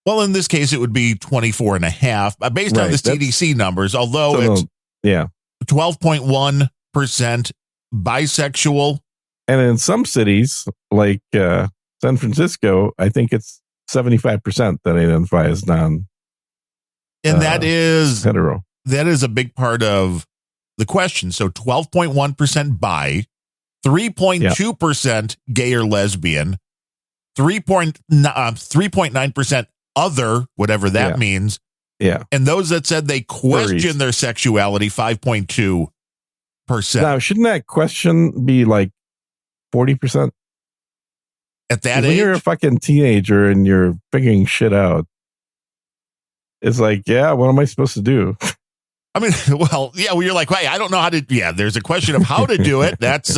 Well, in this case, it would be 24.5 based on the CDC numbers, although it's 12.1% bisexual. And in some cities, like San Francisco, I think it's 75% that identify as non. And that is hetero. That is a big part of the question. So 12.1% bi, 3.2% gay or lesbian, 3.9% other, whatever that means. Yeah. And those that said they question their sexuality, 5.2%. Now, shouldn't that question be like 40%? At that age? When you're a fucking teenager and you're figuring shit out, it's like, what am I supposed to do? I mean, you're like, hey, I don't know how to. Yeah, there's a question of how to do it. That's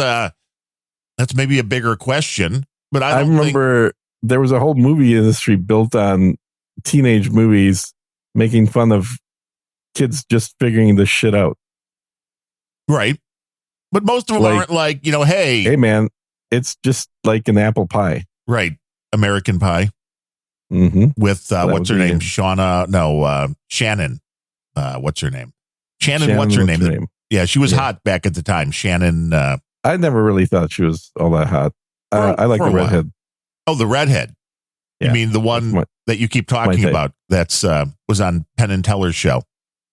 maybe a bigger question. But I remember there was a whole movie industry built on teenage movies making fun of kids just figuring this shit out. Right. But most of them aren't like, hey, man, it's just like an apple pie. Right. American Pie. Mm-hmm. With what's her name? Shannon. What's her name? Shannon, what's her name? Yeah, she was hot back at the time. Shannon. I never really thought she was all that hot. I like the redhead. Oh, the redhead. Yeah. You mean the one that you keep talking about that's was on Penn and Teller's show?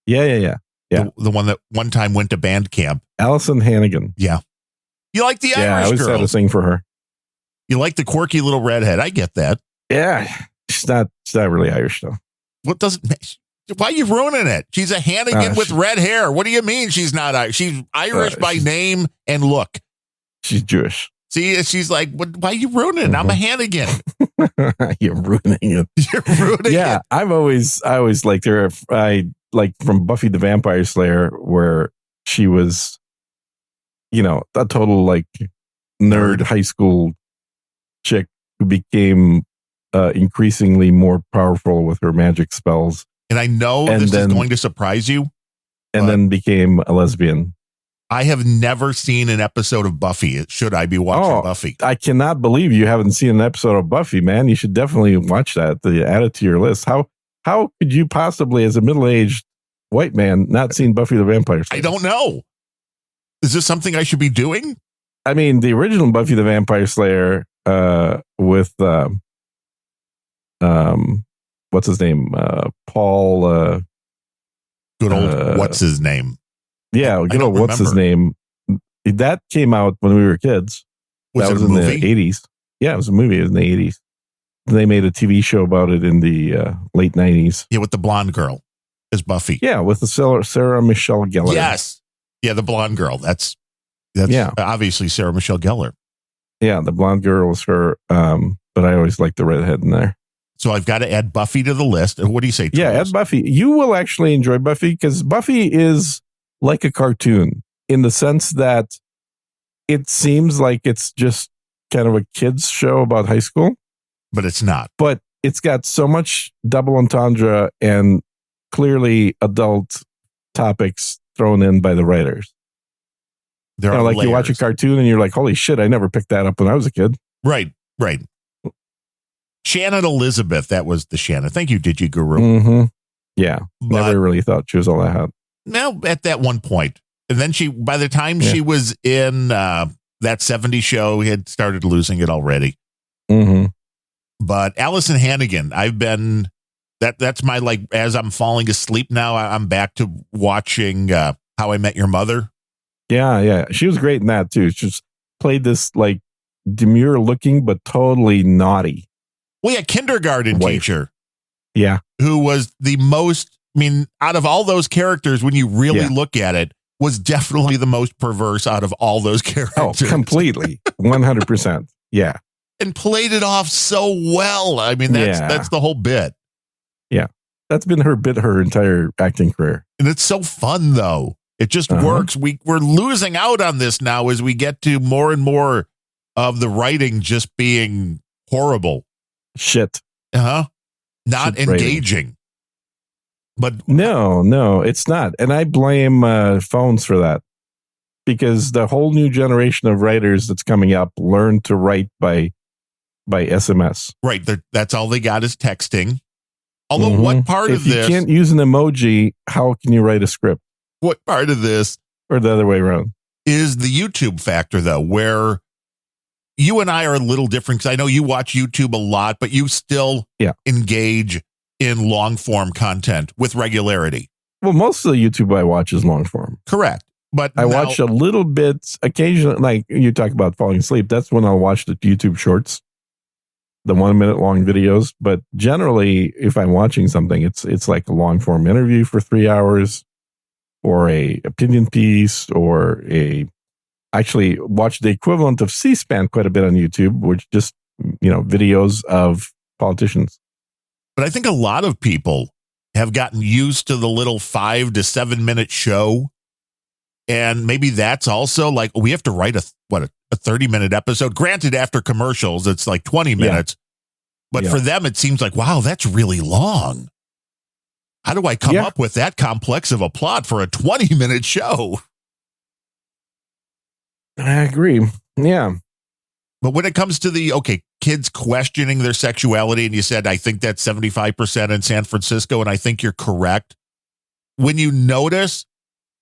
Yeah. The one that one time went to band camp. Allison Hannigan. Yeah. You like the Irish I always girls. had a thing for her. You like the quirky little redhead. I get that. Yeah. She's not really Irish, though. Why are you ruining it? She's a Hannigan with red hair. What do you mean she's not Irish? She's Irish by name and look. She's Jewish. See, she's like, why are you ruining it? I'm a Hannigan. You're ruining it. You're ruining it. I always liked her. I like from Buffy the Vampire Slayer, where she was, a total like nerd high school chick who became increasingly more powerful with her magic spells. And I know this is going to surprise you. And then became a lesbian. I have never seen an episode of Buffy. Should I be watching Buffy? I cannot believe you haven't seen an episode of Buffy, man. You should definitely watch that. Add it to your list. How could you possibly, as a middle-aged white man, not seen Buffy the Vampire Slayer? I don't know. Is this something I should be doing? I mean, the original Buffy the Vampire Slayer with what's his name? Paul. Good old what's his name? Yeah, good old what's his name? That came out when we were kids. Was that it was a movie? In the 80s. Yeah, it was a movie. It was in the 80s. They made a TV show about it in the late 90s. Yeah, with the blonde girl. as Buffy. Yeah, with the Sarah Michelle Gellar. Yes. Yeah, the blonde girl. That's Yeah. obviously Sarah Michelle Gellar. Yeah, the blonde girl was her, but I always like the redhead in there. So I've got to add Buffy to the list. What do you say? Yeah, add Buffy. You will actually enjoy Buffy because Buffy is like a cartoon in the sense that it seems like it's just kind of a kid's show about high school. But it's not. But it's got so much double entendre and clearly adult topics thrown in by the writers. There are like layers. You watch a cartoon and you're like, holy shit, I never picked that up when I was a kid. Right. Shannon Elizabeth, that was the Shannon. Thank you, Digi Guru. Mm-hmm. Yeah, But never really thought she was all that hot. now at that one point, and then by the time she was in that 70s show, he had started losing it already. Mm-hmm. But Allison Hannigan, that's my, like, as I'm falling asleep now, I'm back to watching How I Met Your Mother. Yeah. She was great in that too. She just played this like demure looking, but totally naughty. Well, yeah, kindergarten teacher. Yeah. Who was the most, out of all those characters, when you really look at it, was definitely the most perverse out of all those characters. Oh, completely. 100%. Yeah. And played it off so well. That's the whole bit. Yeah. That's been her entire acting career. And it's so fun, though. It just works. We're losing out on this now as we get to more and more of the writing just being horrible. Shit. Not Shit engaging. writing. But no, it's not. And I blame phones for that. Because the whole new generation of writers that's coming up learn to write by SMS. Right. That's all they got is texting. Although what part of this... If you can't use an emoji, how can you write a script? What part of this... Or the other way around. Is the YouTube factor, though, where you and I are a little different. Because I know you watch YouTube a lot, but you still engage in long-form content with regularity. Well, most of the YouTube I watch is long-form. Correct. But I watch a little bit occasionally, like you talk about falling asleep. That's when I'll watch the YouTube shorts, the 1 minute long videos. But generally, if I'm watching something, it's like a long form interview for 3 hours, or a opinion piece, or actually watch the equivalent of C-SPAN quite a bit on YouTube, which just videos of politicians. But I think a lot of people have gotten used to the little 5 to 7 minute show. And maybe that's also like, we have to write a 30-minute episode. Granted, after commercials, it's like 20 minutes. But for them, it seems like, wow, that's really long. How do I come up with that complex of a plot for a 20-minute show? I agree. Yeah. But when it comes to the, kids questioning their sexuality, and you said, I think that's 75% in San Francisco, and I think you're correct. When you notice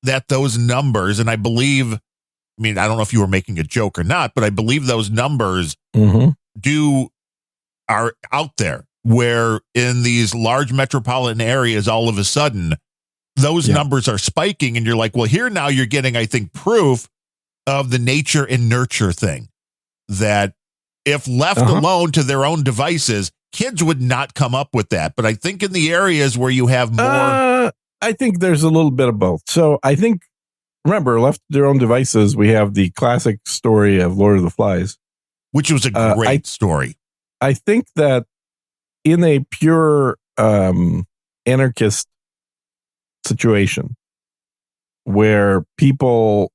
that those numbers, and I believe, I don't know if you were making a joke or not, but I believe those numbers are out there, where in these large metropolitan areas, all of a sudden, those numbers are spiking, and you're like, well, here now you're getting, I think, proof of the nature and nurture thing, that if left alone to their own devices, kids would not come up with that. But I think in the areas where you have more... I think there's a little bit of both. So I think, remember, left to their own devices, we have the classic story of Lord of the Flies. Which was a great story. I think that in a pure anarchist situation where no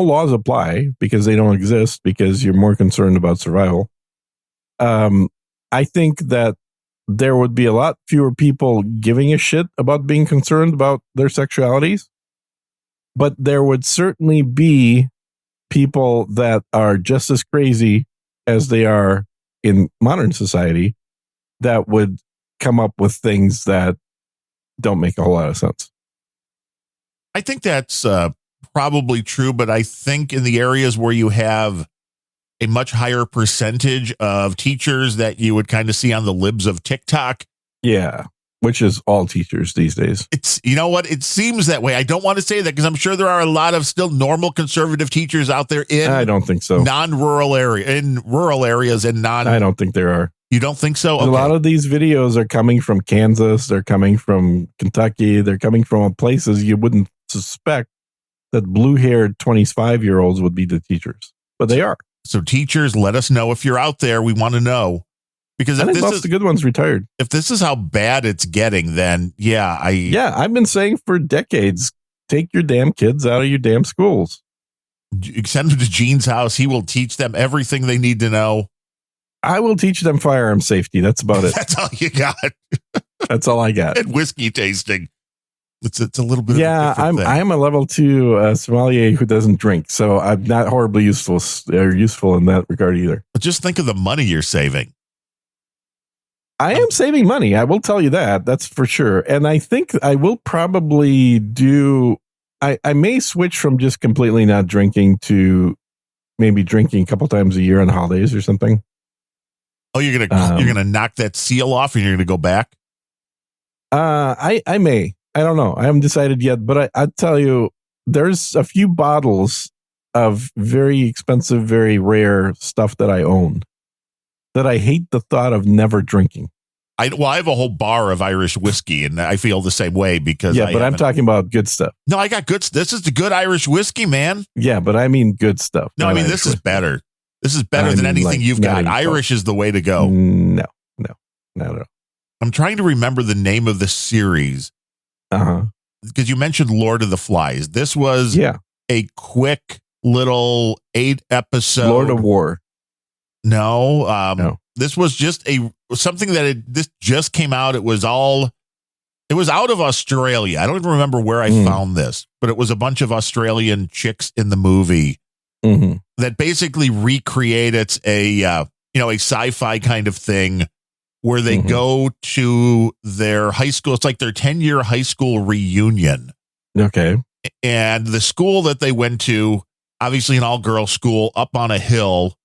laws apply because they don't exist, because you're more concerned about survival, I think that there would be a lot fewer people giving a shit about being concerned about their sexualities. But there would certainly be people that are just as crazy as they are in modern society that would come up with things that don't make a whole lot of sense. I think that's probably true, but I think in the areas where you have a much higher percentage of teachers that you would kind of see on the libs of TikTok. Yeah, which is all teachers these days. It's, you know what? It seems that way. I don't want to say that because I'm sure there are a lot of still normal conservative teachers out there in I don't think so. non-rural area, in rural areas and I don't think there are. You don't think so? A lot of these videos are coming from Kansas. They're coming from Kentucky. They're coming from places you wouldn't suspect that blue-haired 25-year-olds would be the teachers, but they are. So teachers, let us know if you're out there. We want to know. Because I think most of the good ones retired. If this is how bad it's getting, then I've been saying for decades, take your damn kids out of your damn schools. Send them to Gene's house. He will teach them everything they need to know. I will teach them firearm safety. That's about it. That's all you got. That's all I got. And whiskey tasting. It's a little bit. Yeah, I'm a level 2 sommelier who doesn't drink, so I'm not horribly useful in that regard either. But just think of the money you're saving. I am saving money. I will tell you that. That's for sure. And I think I will probably do. I may switch from just completely not drinking to maybe drinking a couple times a year on holidays or something. Oh, you're gonna knock that seal off, and you're gonna go back. I may. I don't know. I haven't decided yet, but I tell you, there's a few bottles of very expensive, very rare stuff that I own that I hate the thought of never drinking. I have a whole bar of Irish whiskey, and I feel the same way because but I'm talking about good stuff. No, I got good. This is the good Irish whiskey, man. Yeah, but I mean good stuff. No, I mean this is better. This is better than anything you've got. Irish is the way to go. No, not at all. I'm trying to remember the name of the series. Because you mentioned Lord of the Flies. This was a quick little 8-episode Lord of War. No. This was just something that this just came out. It was out of Australia. I don't even remember where I found this, but it was a bunch of Australian chicks in the movie that basically recreate a sci-fi kind of thing where they go to their high school. It's like their 10-year high school reunion. Okay. And the school that they went to, obviously an all-girl school up on a hill.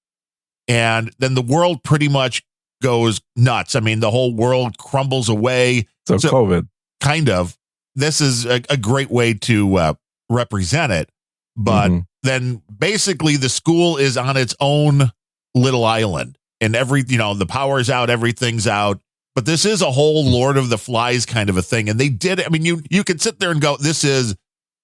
And then the world pretty much goes nuts. I mean, the whole world crumbles away. So COVID. Kind of. This is a great way to represent it. But then basically the school is on its own little island. And the power's out, everything's out. But this is a whole Lord of the Flies kind of a thing. And they did it. I mean, you could sit there and go, this is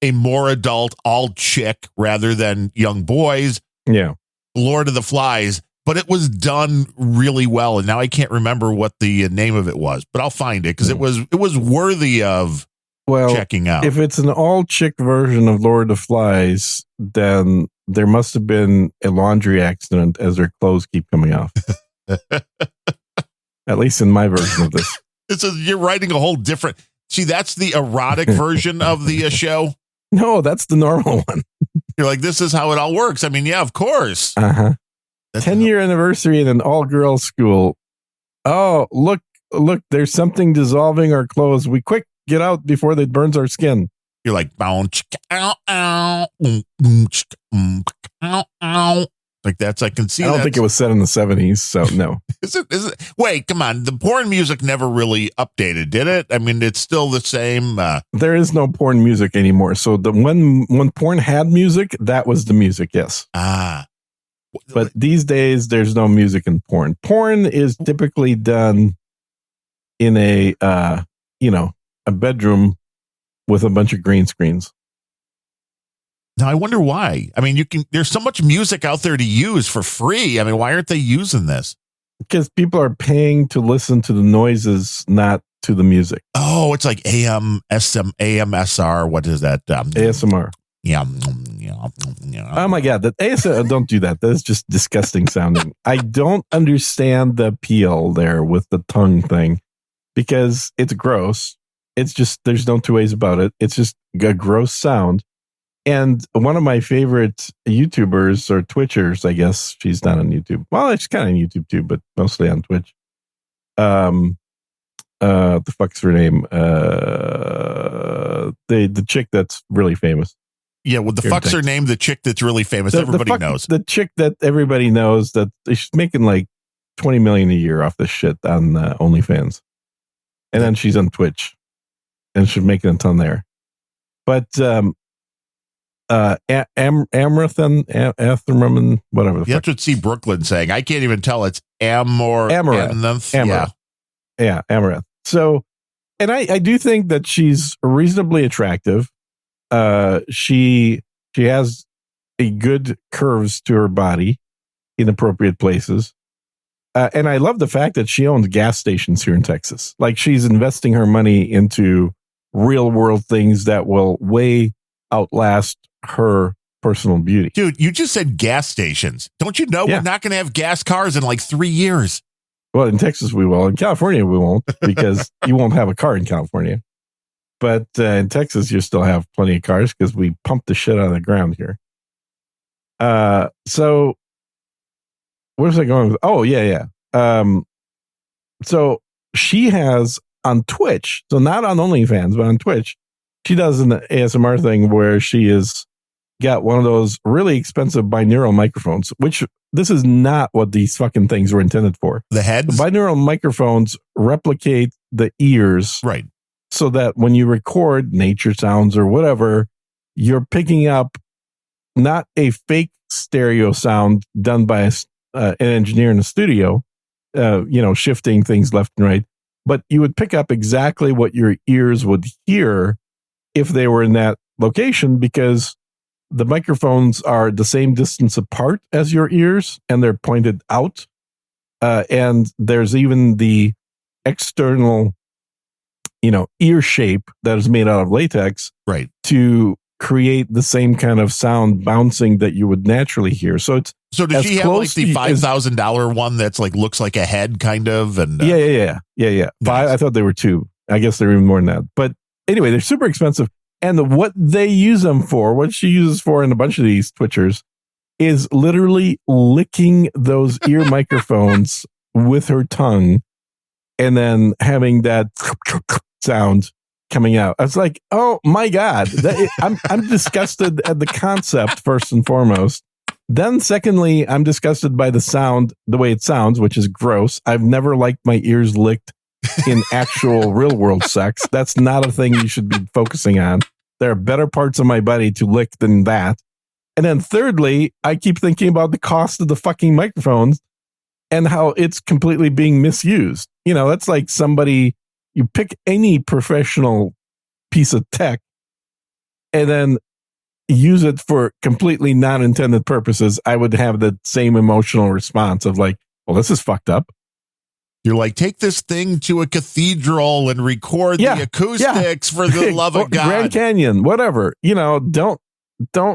a more adult, all chick rather than young boys. Yeah. Lord of the Flies. But it was done really well. And now I can't remember what the name of it was, but I'll find it because it was worthy of checking out. If it's an all chick version of Lord of the Flies, then there must have been a laundry accident as their clothes keep coming off. At least in my version of this. You're writing a whole different. See, that's the erotic version of the show. No, that's the normal one. You're like, this is how it all works. I mean, yeah, of course. 10-year anniversary in an all-girls school. Oh, look, there's something dissolving our clothes. We quick get out before it burns our skin. You're like, like that's, I can see that. I don't think it was set in the 70s, so no. Is it? Wait, come on. The porn music never really updated, did it? I mean, it's still the same. There is no porn music anymore. So when porn had music, that was the music, yes. But these days, there's no music in porn. Porn is typically done in a bedroom with a bunch of green screens. Now, I wonder why. I mean, there's so much music out there to use for free. I mean, why aren't they using this? Because people are paying to listen to the noises, not to the music. Oh, it's like AMSR. What is that? ASMR. Yeah. Oh my God, that ASMR, don't do that. That's just disgusting sounding. I don't understand the appeal there with the tongue thing because it's gross. It's just, there's no two ways about it. It's just a gross sound. And one of my favorite YouTubers or Twitchers, I guess she's not on YouTube. Well, she's kind of on YouTube too, but mostly on Twitch. The fuck's her name? The chick that's really famous. Yeah, well, the fuck's her name? The chick that's really famous. Everybody knows. The chick that everybody knows that she's making like $20 million a year off this shit on OnlyFans, and then she's on Twitch, and she's making a ton there. But Amrathan, whatever. You have to see Brooklyn saying. I can't even tell. It's Amaranth. Amaranth. Yeah, Amaranth. So, and I do think that she's reasonably attractive. She has a good curves to her body in appropriate places. And I love the fact that she owns gas stations here in Texas. Like, she's investing her money into real world things that will way outlast her personal beauty. Dude, you just said gas stations. Don't you know Yeah. we're not going to have gas cars in like 3 years? Well, in Texas we will. In California we won't, because you won't have a car in California. But in Texas you still have plenty of cars because we pump the shit out of the ground here. So where's I going with? Oh, yeah. So she has on Twitch, so not on OnlyFans, but on Twitch, she does an ASMR thing where she is got one of those really expensive binaural microphones, which this is not what these fucking things were intended for. The heads? The binaural microphones replicate the ears, Right. so that when you record nature sounds or whatever, you're picking up not a fake stereo sound done by an engineer in a studio, shifting things left and right, but you would pick up exactly what your ears would hear if they were in that location, because the microphones are the same distance apart as your ears and they're pointed out. And there's even the external, ear shape that is made out of latex, Right. to create the same kind of sound bouncing that you would naturally hear. So it's So did as she have like close the to- $5,000 one that's like looks like a head kind of? And yeah. Nice. Five, I thought they were two. I guess they're even more than that. But anyway, they're super expensive. And what they use them for, what she uses for in a bunch of these Twitchers, is literally licking those ear microphones with her tongue and then having that sound coming out. I was like, oh my God, I'm disgusted at the concept, first and foremost. Then secondly, I'm disgusted by the sound, the way it sounds, which is gross. I've never liked my ears licked in actual real world sex. That's not a thing you should be focusing on. There are better parts of my body to lick than that. And then thirdly, I keep thinking about the cost of the fucking microphones and how it's completely being misused. That's like you pick any professional piece of tech and then use it for completely non-intended purposes. I would have the same emotional response of like, well, this is fucked up. You're like, take this thing to a cathedral and record the acoustics for the love of God. Grand Canyon, whatever. Don't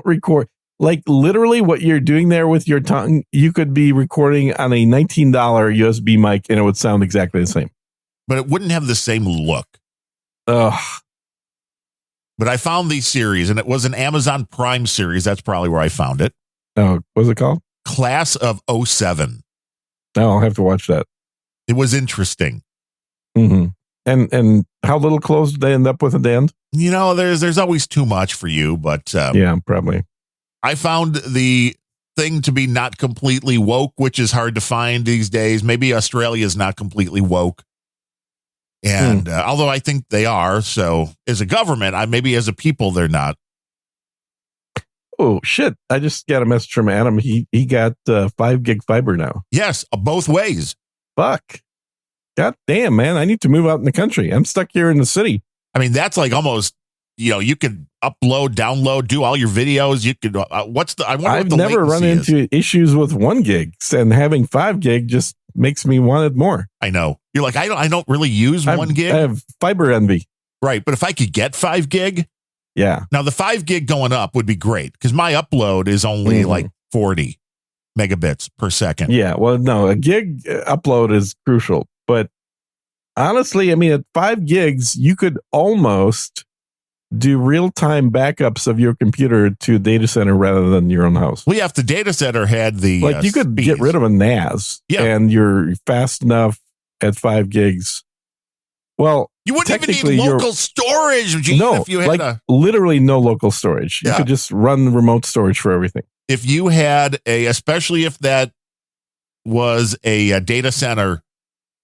record. Like, literally what you're doing there with your tongue, you could be recording on a $19 USB mic and it would sound exactly the same. But it wouldn't have the same look. Ugh. But I found the series, and it was an Amazon Prime series. That's probably where I found it. Oh, what's it called? Class of 07. Oh, I'll have to watch that. It was interesting. Mm-hmm. And how little clothes did they end up with at the end? There's always too much for you, but yeah, probably. I found the thing to be not completely woke, which is hard to find these days. Maybe Australia is not completely woke. And although I think they are, so as a government, maybe as a people, they're not. Oh, shit. I just got a message from Adam. He got 5 gig fiber now. Yes, both ways. Fuck. God damn, man. I need to move out in the country. I'm stuck here in the city. I mean, that's like almost, you could upload, download, do all your videos. You could, I've never run into issues with 1 gig, and having 5 gig just makes me want it more. I know. You're like, I don't really use 1 gig. I have fiber envy. Right. But if I could get 5 gig. Yeah. Now the 5 gig going up would be great because my upload is only like 40 megabits per second. Yeah. Well, no, a gig upload is crucial. But honestly, I mean, at 5 gigs, you could almost do real-time backups of your computer to a data center rather than your own house. Well, yeah, if the data center had the you could speeds. get rid of a NAS, and you're fast enough at 5 gigs. Well, you wouldn't even need local storage, Gene, if you had literally no local storage. You could just run remote storage for everything. If you had especially if that was a data center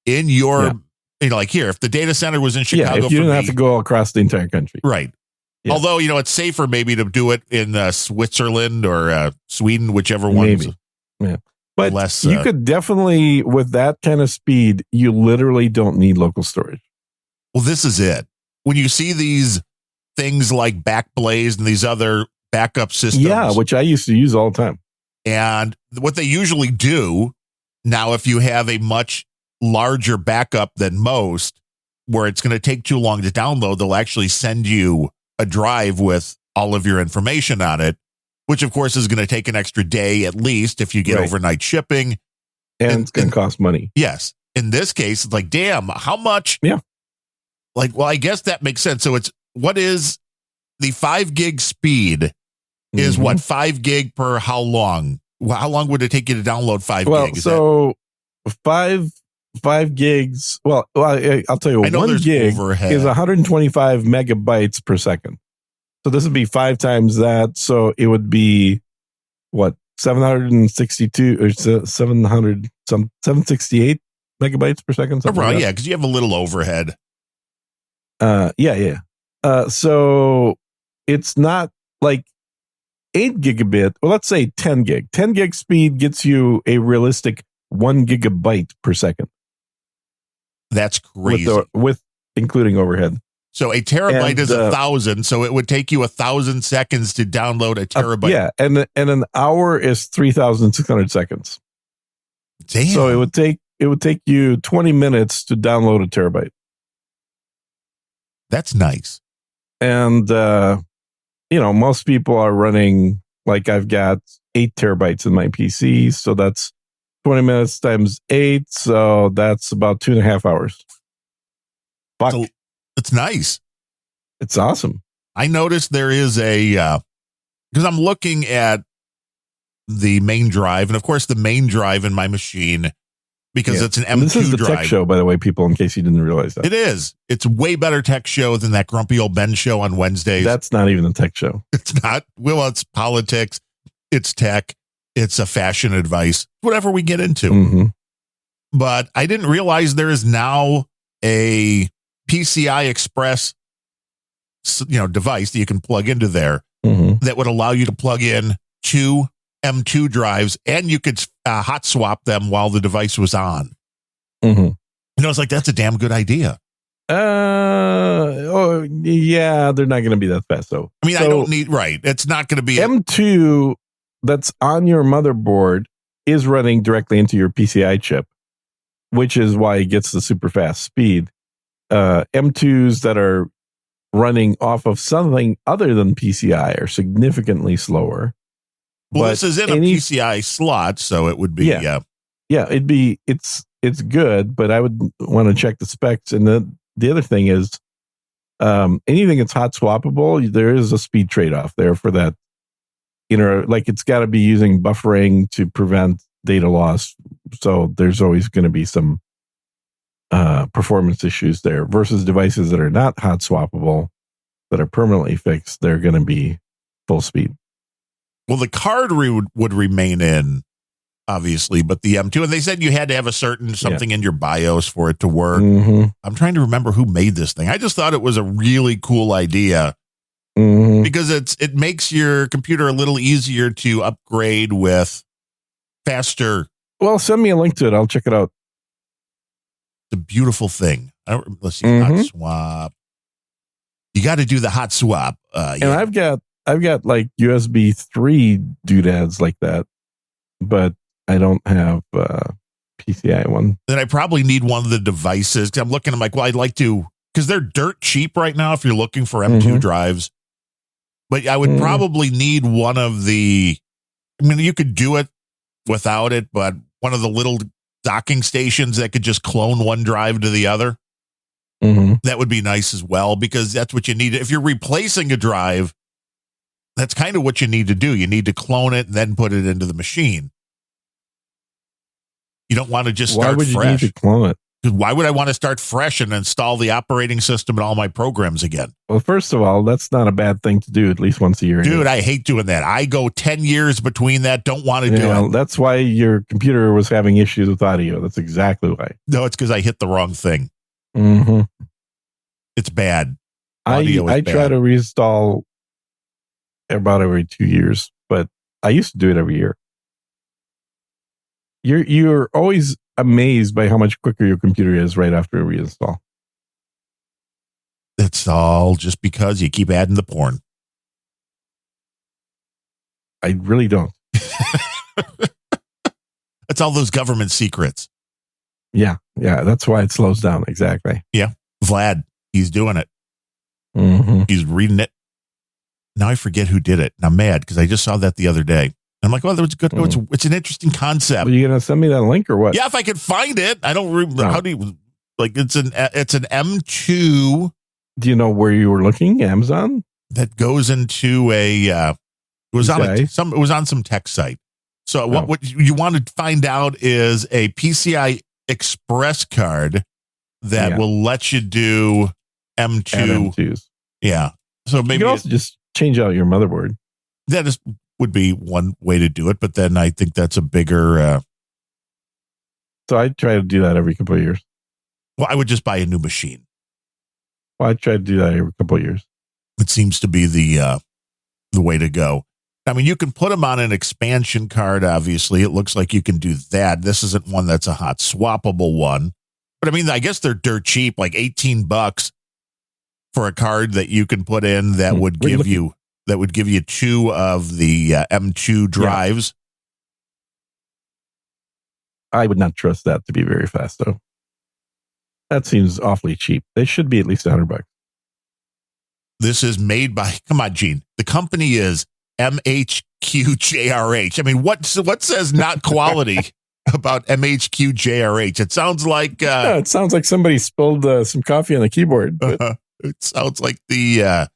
in your, like here, if the data center was in Chicago, if you didn't have to go across the entire country, right? Yeah. Although it's safer maybe to do it in Switzerland or Sweden, whichever one. Yeah. But less. You could definitely, with that kind of speed, you literally don't need local storage. Well, this is it. When you see these things like Backblaze and these other backup systems. Yeah, which I used to use all the time. And what they usually do now, if you have a much larger backup than most, where it's going to take too long to download, they'll actually send you a drive with all of your information on it, which of course is going to take an extra day at least if you get overnight shipping. And it's going to cost money. Yes. In this case, it's like, damn, how much? Yeah. Like, well, I guess that makes sense. So what is the 5 gig speed is what, 5 gig per how long? How long would it take you to download 5 gig? So 5 gigs. Well, I'll tell you, 1 gig overhead. Is 125 megabytes per second. So this would be 5 times that. So it would be what, 762 or 768 megabytes per second. Right, like, yeah, because you have a little overhead. Yeah. So it's not like 8 gigabit. Well, let's say 10 gig. 10 gig speed gets you a realistic 1 gigabyte per second. That's crazy. With including overhead. So a terabyte is 1,000. So it would take you 1,000 seconds to download a terabyte. Yeah, and an hour is 3,600 seconds. Damn. So it would take you 20 minutes to download a terabyte. That's nice. And most people are running, like, I've got 8 terabytes in my PC, so that's 20 minutes times 8, so that's about 2.5 hours. Fuck. So it's nice. It's awesome. I noticed there is because I'm looking at the main drive, and of course the main drive in my machine, because it's an M2 drive. This is the tech show, by the way, people, in case you didn't realize that. It is. It's a way better tech show than that Grumpy Old Ben show on Wednesdays. That's not even a tech show. It's not. Well, it's politics. It's tech. It's a fashion advice, whatever we get into. Mm-hmm. But I didn't realize there is now a PCI Express, device that you can plug into there that would allow you to plug in 2 M2 drives, and you could hot swap them while the device was on. Mm-hmm. It's like, that's a damn good idea. Yeah, they're not going to be that fast, though. I mean, I don't need, right. It's not going to be M2 that's on your motherboard is running directly into your PCI chip, which is why it gets the super fast speed. M2s that are running off of something other than PCI are significantly slower. Well, this is in a PCI slot, so it would be, yeah, it's good, but I would want to check the specs. And the other thing is, anything that's hot swappable, there is a speed trade-off there for that. Like, it's got to be using buffering to prevent data loss. So there's always going to be some performance issues there versus devices that are not hot swappable, that are permanently fixed. They're going to be full speed. Well, the card would remain in, obviously, but the M2, and they said you had to have a certain something in your BIOS for it to work. Mm-hmm. I'm trying to remember who made this thing. I just thought it was a really cool idea because it makes your computer a little easier to upgrade with faster. Well, send me a link to it. I'll check it out. The beautiful thing. Let's see, hot swap. You got to do the hot swap. And I've got like USB 3 doodads like that, but I don't have PCI one. Then I probably need one of the devices. I'm looking, I'm like, well, I'd like to, because they're dirt cheap right now if you're looking for M2 drives. But I would probably need one of the, I mean, you could do it without it, but one of the little docking stations that could just clone one drive to the other. That would be nice as well, because that's what you need. If you're replacing a drive, that's kind of what you need to do. You need to clone it and then put it into the machine. You don't want to just start fresh. Why would you need to clone it? Why would I want to start fresh and install the operating system and all my programs again? Well, first of all, that's not a bad thing to do at least once a year. Dude, I hate doing that. I go 10 years between that. Don't want to do it. That's why your computer was having issues with audio. That's exactly why. No, it's because I hit the wrong thing. It's bad. I try to reinstall about every 2 years, but I used to do it every year. You're always amazed by how much quicker your computer is right after a reinstall. It's all just because you keep adding the porn. I really don't. That's all those government secrets. Yeah. That's why it slows down. Exactly. Yeah. Vlad, he's doing it. Mm-hmm. He's reading it. Now I forget who did it. And I'm mad because I just saw that the other day. I'm like, well, that was good. It's an interesting concept. Are you going to send me that link or what? Yeah, if I could find it. I don't remember. How do you, like, it's an M2. Do you know where you were looking? Amazon? That goes into it was on some tech site. So what you want to find out is a PCI Express card that will let you do M2. M2s. Yeah. So maybe you can also just change out your motherboard. That would be one way to do it, but then I think that's a bigger. So I try to do that every couple of years. Well, I would just buy a new machine. Well, I try to do that every couple of years. It seems to be the way to go. I mean, you can put them on an expansion card, obviously. It looks like you can do that. This isn't one that's a hot swappable one. But I mean, I guess they're dirt cheap, like $18 for a card that you can put in that would give you two of the M2 drives. I would not trust that to be very fast, though. That seems awfully cheap. They should be at least $100. This is made by, come on, Gene. The company is MHQJRH. I mean, what says not quality about MHQJRH? It sounds like it sounds like somebody spilled some coffee on the keyboard. It sounds like the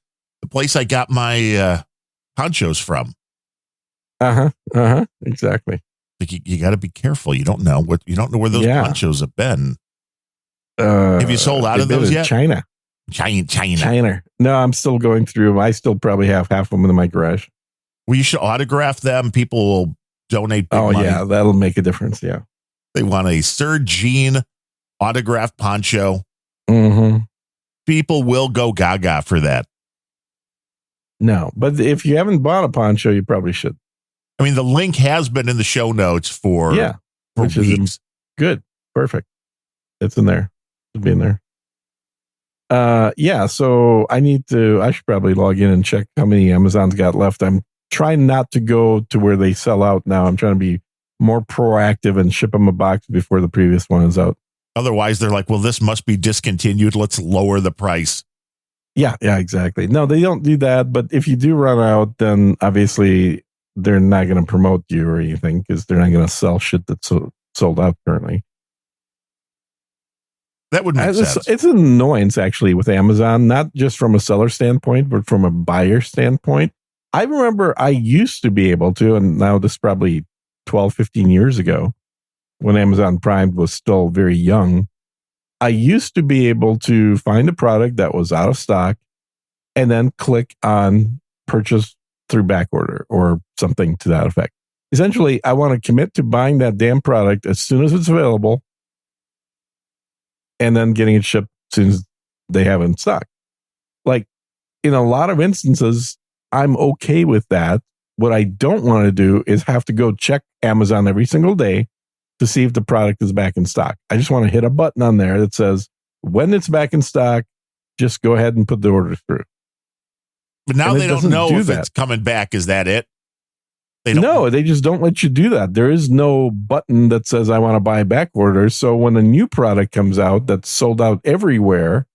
place I got my ponchos from. Exactly. Like you got to be careful. You don't know where those ponchos have been. Have you sold out of those yet? China. No, I'm still going through them. I still probably have half of them in my garage. Well, you should autograph them. People will donate big money. Yeah, that'll make a difference. Yeah. They want a Sir Gene autographed poncho. Mm-hmm. People will go gaga for that. No, but if you haven't bought a poncho, you probably should. I mean, the link has been in the show notes for which weeks. Is good. Perfect. It's in there. It'll be in there. So I should probably log in and check how many Amazon's got left. I'm trying not to go to where they sell out now. I'm trying to be more proactive and ship them a box before the previous one is out. Otherwise, they're like, well, this must be discontinued. Let's lower the price. Yeah, exactly. No, they don't do that. But if you do run out, then obviously they're not going to promote you or anything because they're not going to sell shit that's sold out currently. That would make sense. It's an annoyance, actually, with Amazon, not just from a seller standpoint, but from a buyer standpoint. I remember I used to be able to, and now this is probably 12, 15 years ago, when Amazon Prime was still very young, I used to be able to find a product that was out of stock and then click on purchase through back order or something to that effect. Essentially, I want to commit to buying that damn product as soon as it's available and then getting it shipped as soon as they have it in stock. Like, in a lot of instances, I'm okay with that. What I don't want to do is have to go check Amazon every single day to see if the product is back in stock. I just want to hit a button on there that says, when it's back in stock, just go ahead and put the order through. But now they don't know if it's coming back. Is that it? No, they just don't let you do that. There is no button that says, I want to buy back order. So when a new product comes out that's sold out everywhere,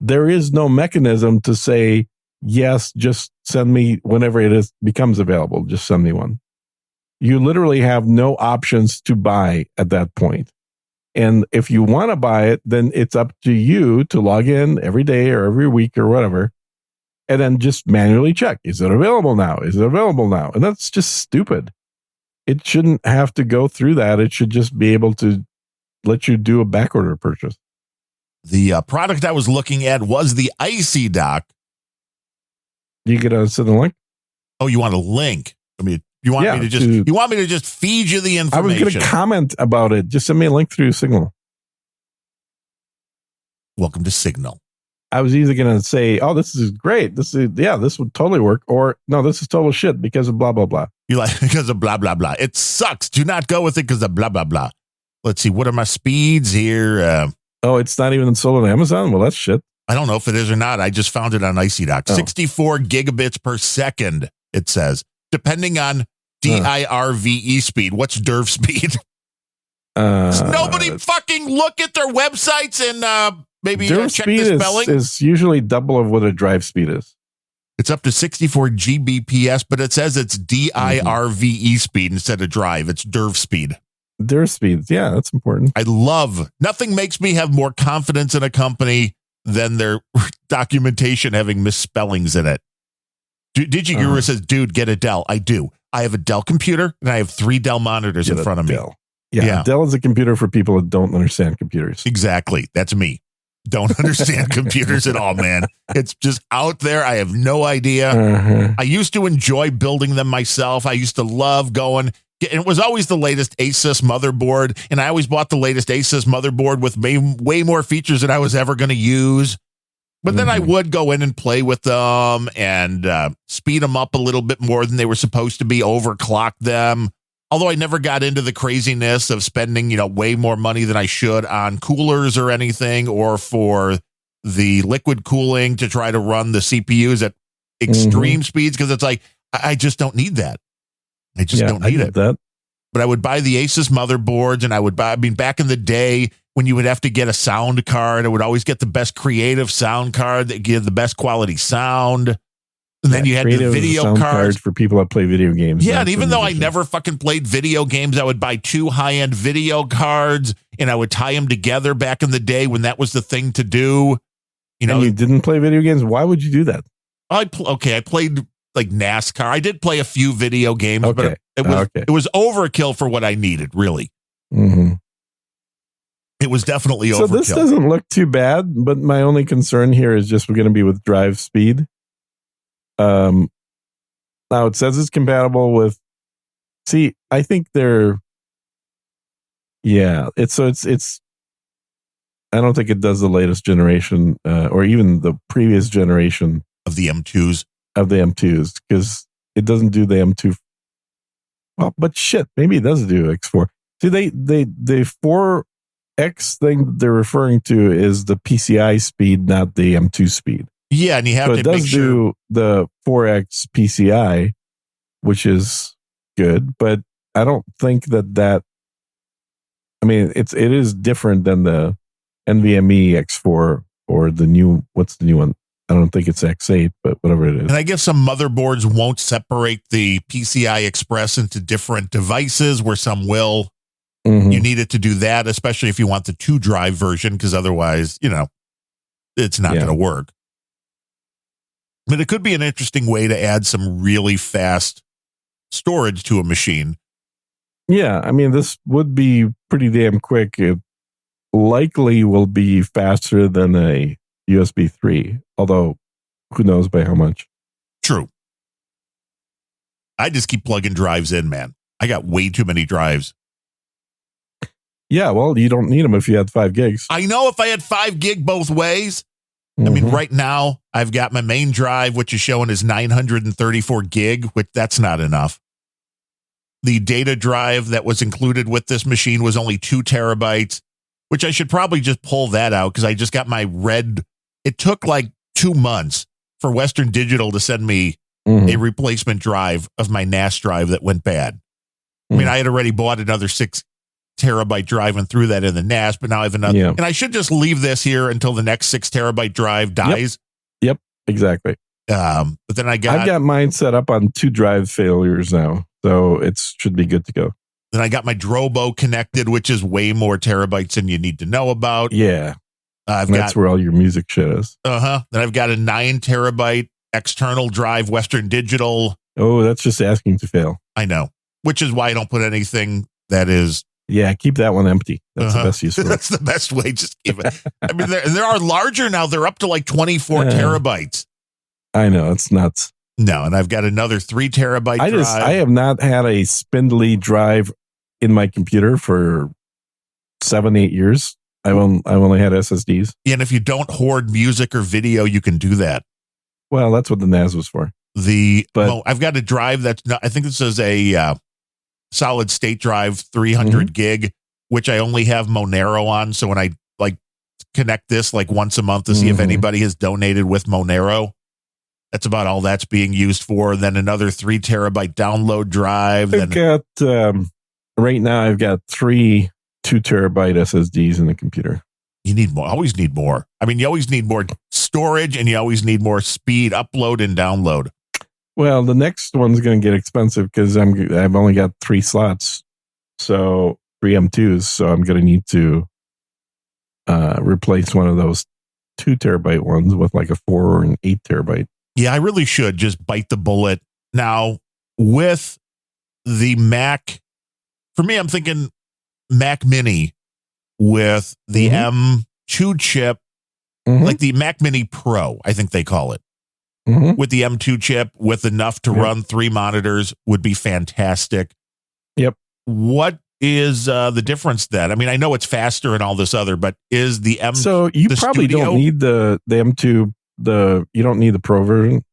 there is no mechanism to say, yes, just send me whenever becomes available. Just send me one. You literally have no options to buy at that point. And if you want to buy it, then it's up to you to log in every day or every week or whatever, and then just manually check. Is it available now? Is it available now? And that's just stupid. It shouldn't have to go through that. It should just be able to let you do a back order purchase. The product I was looking at was the Icy Dock. You get a send a link? Oh, you want a link? I mean, you want me to just feed you the information? I was going to comment about it. Just send me a link through Signal. Welcome to Signal. I was either going to say, "Oh, this is great. This would totally work," or "No, this is total shit because of blah blah blah." You like because of blah blah blah. It sucks. Do not go with it because of blah blah blah. Let's see. What are my speeds here? Oh, it's not even sold on Amazon. Well, that's shit. I don't know if it is or not. I just found it on IcyDoc. 64 gigabits per second. It says, depending on DIRVE speed. What's DIRV speed? Does nobody fucking look at their websites and maybe check the spelling? Is usually double of what a drive speed is. It's up to 64 Gbps, but it says it's DIRVE speed instead of drive. It's DIRV speed. DIRV speed. Yeah, that's important. Nothing makes me have more confidence in a company than their documentation having misspellings in it. DigiGuru says, dude, get a Dell. I do. I have a Dell computer and I have 3 Dell monitors in front of me. Yeah, Dell is a computer for people that don't understand computers. Exactly. That's me. Don't understand computers at all, man. It's just out there. I have no idea. I used to enjoy building them myself. I used to love going. It was always the latest Asus motherboard, and I always bought the latest Asus motherboard with way more features than I was ever going to use. But then I would go in and play with them and speed them up a little bit more than they were supposed to be, overclock them. Although I never got into the craziness of spending, way more money than I should on coolers or anything, or for the liquid cooling to try to run the CPUs at extreme speeds, because it's like, I just don't need that. I just don't need it. That. But I would buy the Asus motherboards, and back in the day when you would have to get a sound card, I would always get the best creative sound card that gave the best quality sound. And then you had the video cards for people that play video games. Yeah, and even though I never fucking played video games, I would buy 2 high-end video cards, and I would tie them together back in the day when that was the thing to do. And you didn't play video games? Why would you do that? I played like NASCAR. I did play a few video games, but it was overkill for what I needed, really. Mm-hmm. It was definitely overkill. So this doesn't look too bad, but my only concern here is just we're going to be with drive speed. Now it says it's compatible with. See, I think they're. Yeah, it's. I don't think it does the latest generation, or even the previous generation of the M2s. Because it doesn't do the M2. Well, but shit, maybe it does do X4. See, the 4X thing that they're referring to is the PCI speed, not the M2 speed. Yeah, and you have to make sure. It does do the 4X PCI, which is good, but I don't think that. I mean, it is different than the NVMe X4 or the new. What's the new one? I don't think it's X8, but whatever it is. And I guess some motherboards won't separate the PCI Express into different devices, where some will. You need it to do that, especially if you want the 2-drive version, because otherwise, it's not going to work. But it could be an interesting way to add some really fast storage to a machine. Yeah, I mean, this would be pretty damn quick. It likely will be faster than a USB 3, although who knows by how much. True. I just keep plugging drives in, man. I got way too many drives. Yeah, well, you don't need them if you had 5 gigs. I know if I had 5 gig both ways. I mean, right now, I've got my main drive, which is showing as 934 gig, which that's not enough. The data drive that was included with this machine was only 2 terabytes, which I should probably just pull that out because I just got my red. It took like 2 months for Western Digital to send me a replacement drive of my NAS drive that went bad. I mean, I had already bought another 6 terabyte drive and threw that in the NAS, but now I have another. And I should just leave this here until the next 6 terabyte drive dies. Yep, exactly. But then I've got mine set up on 2 drive failures now, so it should be good to go. Then I got my Drobo connected, which is way more terabytes than you need to know about. Yeah, that's where all your music shit is. Then I've got a 9 terabyte external drive, Western Digital. Oh, that's just asking to fail. I know, which is why I don't put anything that is. Yeah, keep that one empty. That's the best use for it. That's the best way. Just keep it. I mean, there are larger now. They're up to like 24 terabytes. I know, it's nuts. No, and I've got another 3 terabyte drive. I have not had a spindly drive in my computer for 7-8 years. I've only had SSDs. And if you don't hoard music or video, you can do that. Well, that's what the NAS was for. I've got a drive that's not, I think this is a solid state drive, 300 gig, which I only have Monero on. So when I like connect this like once a month to see if anybody has donated with Monero, that's about all that's being used for. Then another 3 terabyte download drive. Right now I've got 3 2 terabyte SSDs in the computer. You need more. Always need more. I mean, you always need more storage, and you always need more speed, upload and download. Well, the next one's going to get expensive because I've only got 3 slots, so 3 M2s. So I'm going to need to replace one of those 2 terabyte ones with like a 4 or an 8 terabyte. Yeah, I really should just bite the bullet. Now, with the Mac, for me, I'm thinking Mac Mini with the M2 chip, like the Mac Mini Pro, I think they call it. With the M2 chip, with enough to run 3 monitors would be fantastic. Yep. What is the difference then? I mean, I know it's faster and all this other, but is the M? So you probably don't need the M2. You don't need the Pro version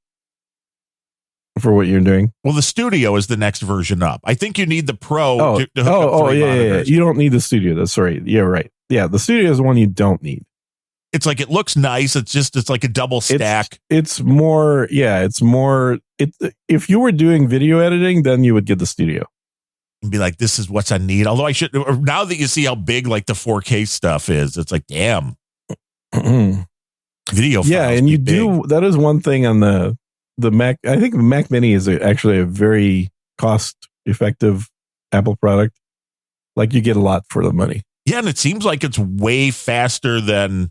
for what you're doing. Well, the Studio is the next version up. I think you need the Pro to hook up 3 monitors. Yeah. You don't need the Studio. That's right. Yeah, right. Yeah, the Studio is the one you don't need. It's like, it looks nice. It's like a double stack. It's more. If you were doing video editing, then you would get the Studio and be like, this is what I need. Although I should, now that you see how big like the 4K stuff is, it's like, damn. Video. Yeah. And you do, that is one thing on the Mac. I think the Mac Mini is actually a very cost effective Apple product. Like, you get a lot for the money. Yeah. And it seems like it's way faster than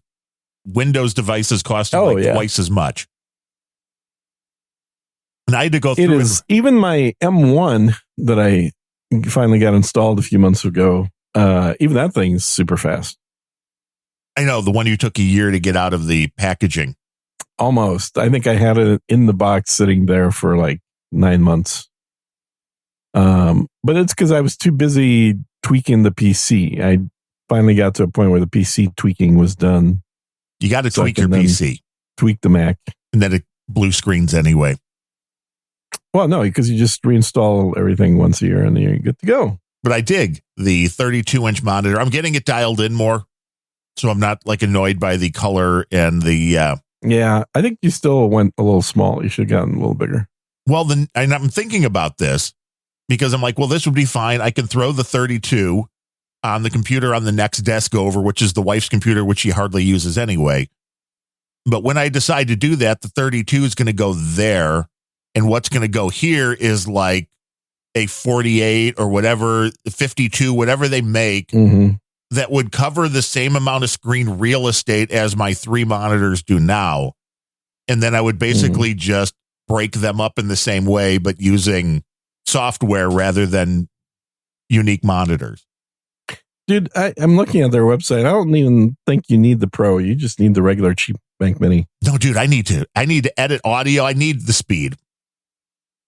Windows devices costing twice as much. And I had to go through. It is even my M1 that I finally got installed a few months ago. Even that thing's super fast. I know, the one you took a year to get out of the packaging. Almost. I think I had it in the box sitting there for like 9 months. But it's because I was too busy tweaking the PC. I finally got to a point where the PC tweaking was done. You got to tweak your PC. Tweak the Mac. And then it blue screens anyway. Well, no, because you just reinstall everything once a year and then you're good to go. But I dig the 32-inch monitor. I'm getting it dialed in more, so I'm not like annoyed by the color and the... Yeah, I think you still went a little small. You should have gotten a little bigger. Well, then, and I'm thinking about this because I'm like, well, this would be fine. I can throw the 32 on the computer on the next desk over, which is the wife's computer, which she hardly uses anyway. But when I decide to do that, the 32 is going to go there. And what's going to go here is like a 48 or whatever, 52, whatever they make, that would cover the same amount of screen real estate as my 3 monitors do now. And then I would basically just break them up in the same way, but using software rather than unique monitors. Dude, I'm looking at their website. I don't even think you need the Pro. You just need the regular cheap Mac Mini. No, dude, I need to edit audio. I need the speed.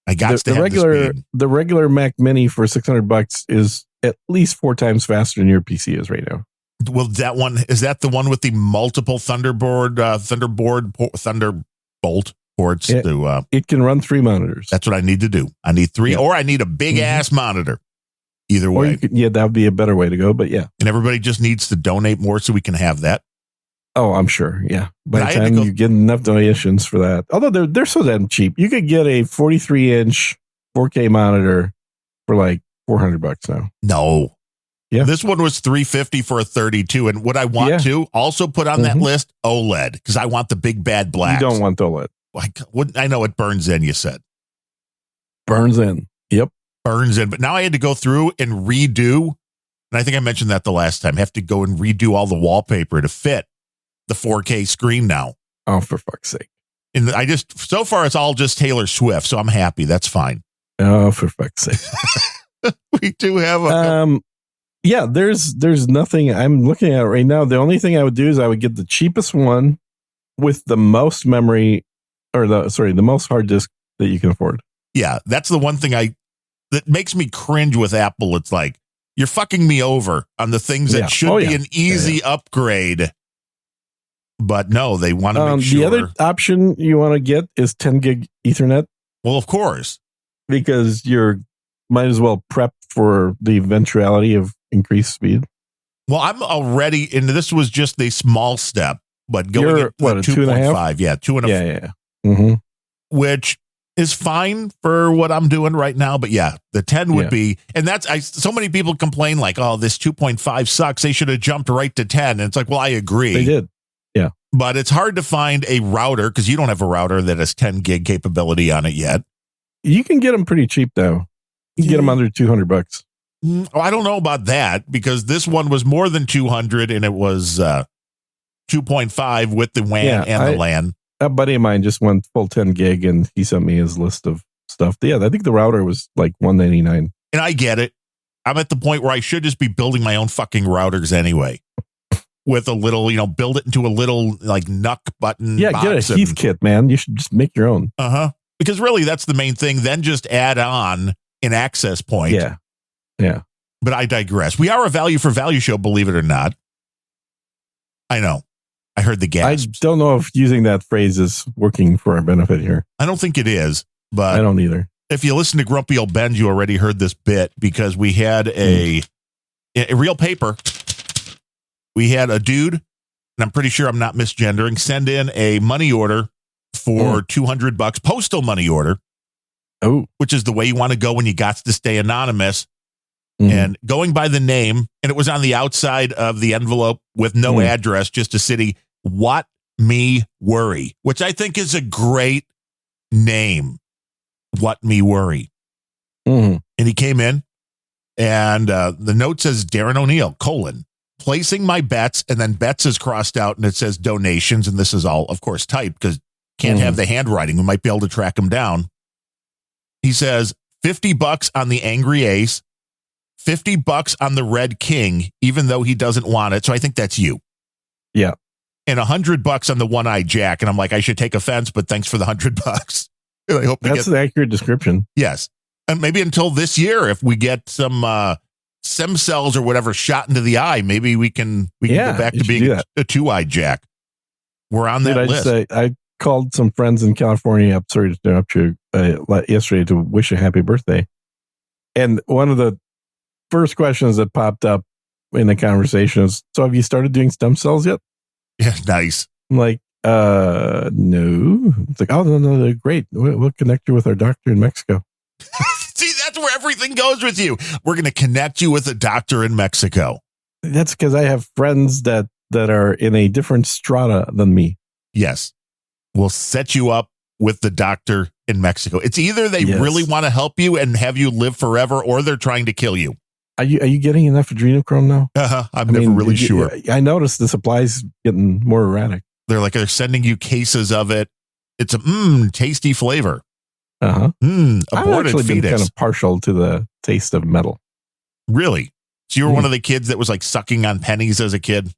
I got to have the speed. The regular Mac Mini for $600 is at least 4 times faster than your PC is right now. Well, is that the one with the multiple Thunderbolt ports? It can run 3 monitors. That's what I need to do. I need 3, or I need a big ass monitor. Either way. That would be a better way to go, but yeah. And everybody just needs to donate more so we can have that. Oh, I'm sure. Yeah. By the time you get enough donations for that. Although they're so damn cheap. You could get a 43-inch 4K monitor for like $400 now. No. Yeah. This one was $350 for a 32. And what I want to also put on that list, OLED, because I want the big bad black. You don't want OLED. I know it burns in, you said. Burns in. Yep. Burns in. But now I had to go through and redo. And I think I mentioned that the last time. I have to go and redo all the wallpaper to fit the 4K screen now. Oh, for fuck's sake. And so far it's all just Taylor Swift. So I'm happy. That's fine. Oh, for fuck's sake. We do have there's nothing I'm looking at right now. The only thing I would do is I would get the cheapest one with the most memory the most hard disk that you can afford. Yeah, that's the one thing that makes me cringe with Apple. It's like, You're fucking me over on the things that should be an easy upgrade. But no, they want to make sure. The other option you want to get is 10 gig Ethernet. Well, of course. Because you might as well prep for the eventuality of increased speed. Well, I'm already, and this was just a small step, but going at 2.5. Yeah, 2.5. Yeah. Mm-hmm. Which is fine for what I'm doing right now. But yeah, the 10 would be, and so many people complain like, oh, this 2.5 sucks. They should have jumped right to 10. And it's like, well, I agree. They did. Yeah. But it's hard to find a routor because you don't have a router that has 10 gig capability on it yet. You can get them pretty cheap though. You can get them under $200. Oh, I don't know about that because this one was more than 200 and it was 2.5 with the WAN and the LAN. A buddy of mine just went full 10 gig and he sent me his list of stuff. Yeah, I think the router was like $199. And I get it. I'm at the point where I should just be building my own fucking routers anyway. With a little, build it into a little like NUC button. Yeah, get a Heath kit, man. You should just make your own. Because really, that's the main thing. Then just add on an access point. Yeah. But I digress. We are a value for value show, believe it or not. I know. I heard the gasps. I don't know if using that phrase is working for our benefit here. I don't think it is, but I don't either. If you listen to Grumpy Old Ben, you already heard this bit because we had a real paper. We had a dude, and I'm pretty sure I'm not misgendering, send in a money order for $200, postal money order. Oh, which is the way you want to go when you got to stay anonymous. And going by the name, and it was on the outside of the envelope with no address, just a city, What Me Worry, which I think is a great name. What Me Worry. And he came in, and the note says Darren O'Neill, placing my bets, and then bets is crossed out, and it says donations, and this is all, of course, typed, because can't have the handwriting. We might be able to track him down. He says $50 on the Angry Ace, $50 on the Red King, even though he doesn't want it. So I think that's you. Yeah. And $100 on the One-Eyed Jack. And I'm like, I should take offense, but thanks for the $100. And I hope that's an accurate description. Yes. And maybe until this year, if we get some stem cells or whatever shot into the eye, maybe we can go back to being a Two-Eyed Jack. We're on that list. I called some friends in California up, sorry to interrupt you, yesterday to wish a happy birthday. And one of the first questions that popped up in the conversation is, so have you started doing stem cells yet? Yeah, nice. I'm like, no. It's like, oh, no, they're great. We'll connect you with our doctor in Mexico. See, that's where everything goes with you. We're going to connect you with a doctor in Mexico. That's because I have friends that are in a different strata than me. Yes. We'll set you up with the doctor in Mexico. It's either they really want to help you and have you live forever, or they're trying to kill you. Are you getting enough adrenochrome now? I'm never really sure. I noticed the supply's getting more erratic. They're sending you cases of it. It's a tasty flavor. I've Aborted actually fetus. been kind of partial to the taste of metal. Really? So you were one of the kids that was like sucking on pennies as a kid?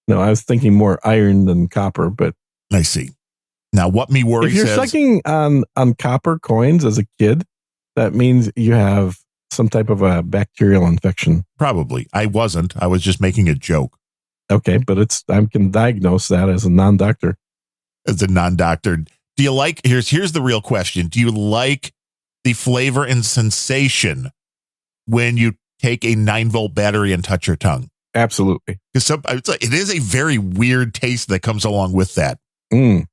No, I was thinking more iron than copper, but I see. Now, What Me Worry says, if you're sucking on copper coins as a kid, that means you have some type of a bacterial infection. Probably. I wasn't. I was just making a joke. Okay, but I can diagnose that as a non-doctor. As a non-doctor. Do you like, here's the real question. Do you like the flavor and sensation when you take a 9-volt battery and touch your tongue? Absolutely. Because it is a very weird taste that comes along with that. Haven't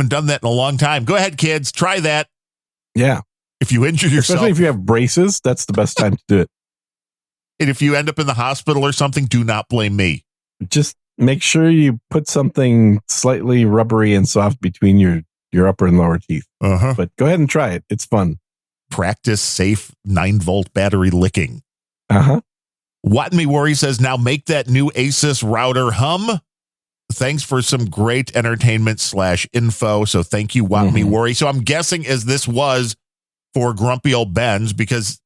done that in a long time. Go ahead, kids. Try that. Yeah. If you injure yourself. Especially if you have braces, that's the best time to do it. And if you end up in the hospital or something, do not blame me. Just make sure you put something slightly rubbery and soft between your upper and lower teeth. But go ahead and try it. It's fun. Practice safe 9-volt battery licking. What Me Worry says, now make that new Asus router hum. Thanks for some great entertainment /info. So thank you, What Me Worry. So I'm guessing as this was for Grumpy Old Ben's, because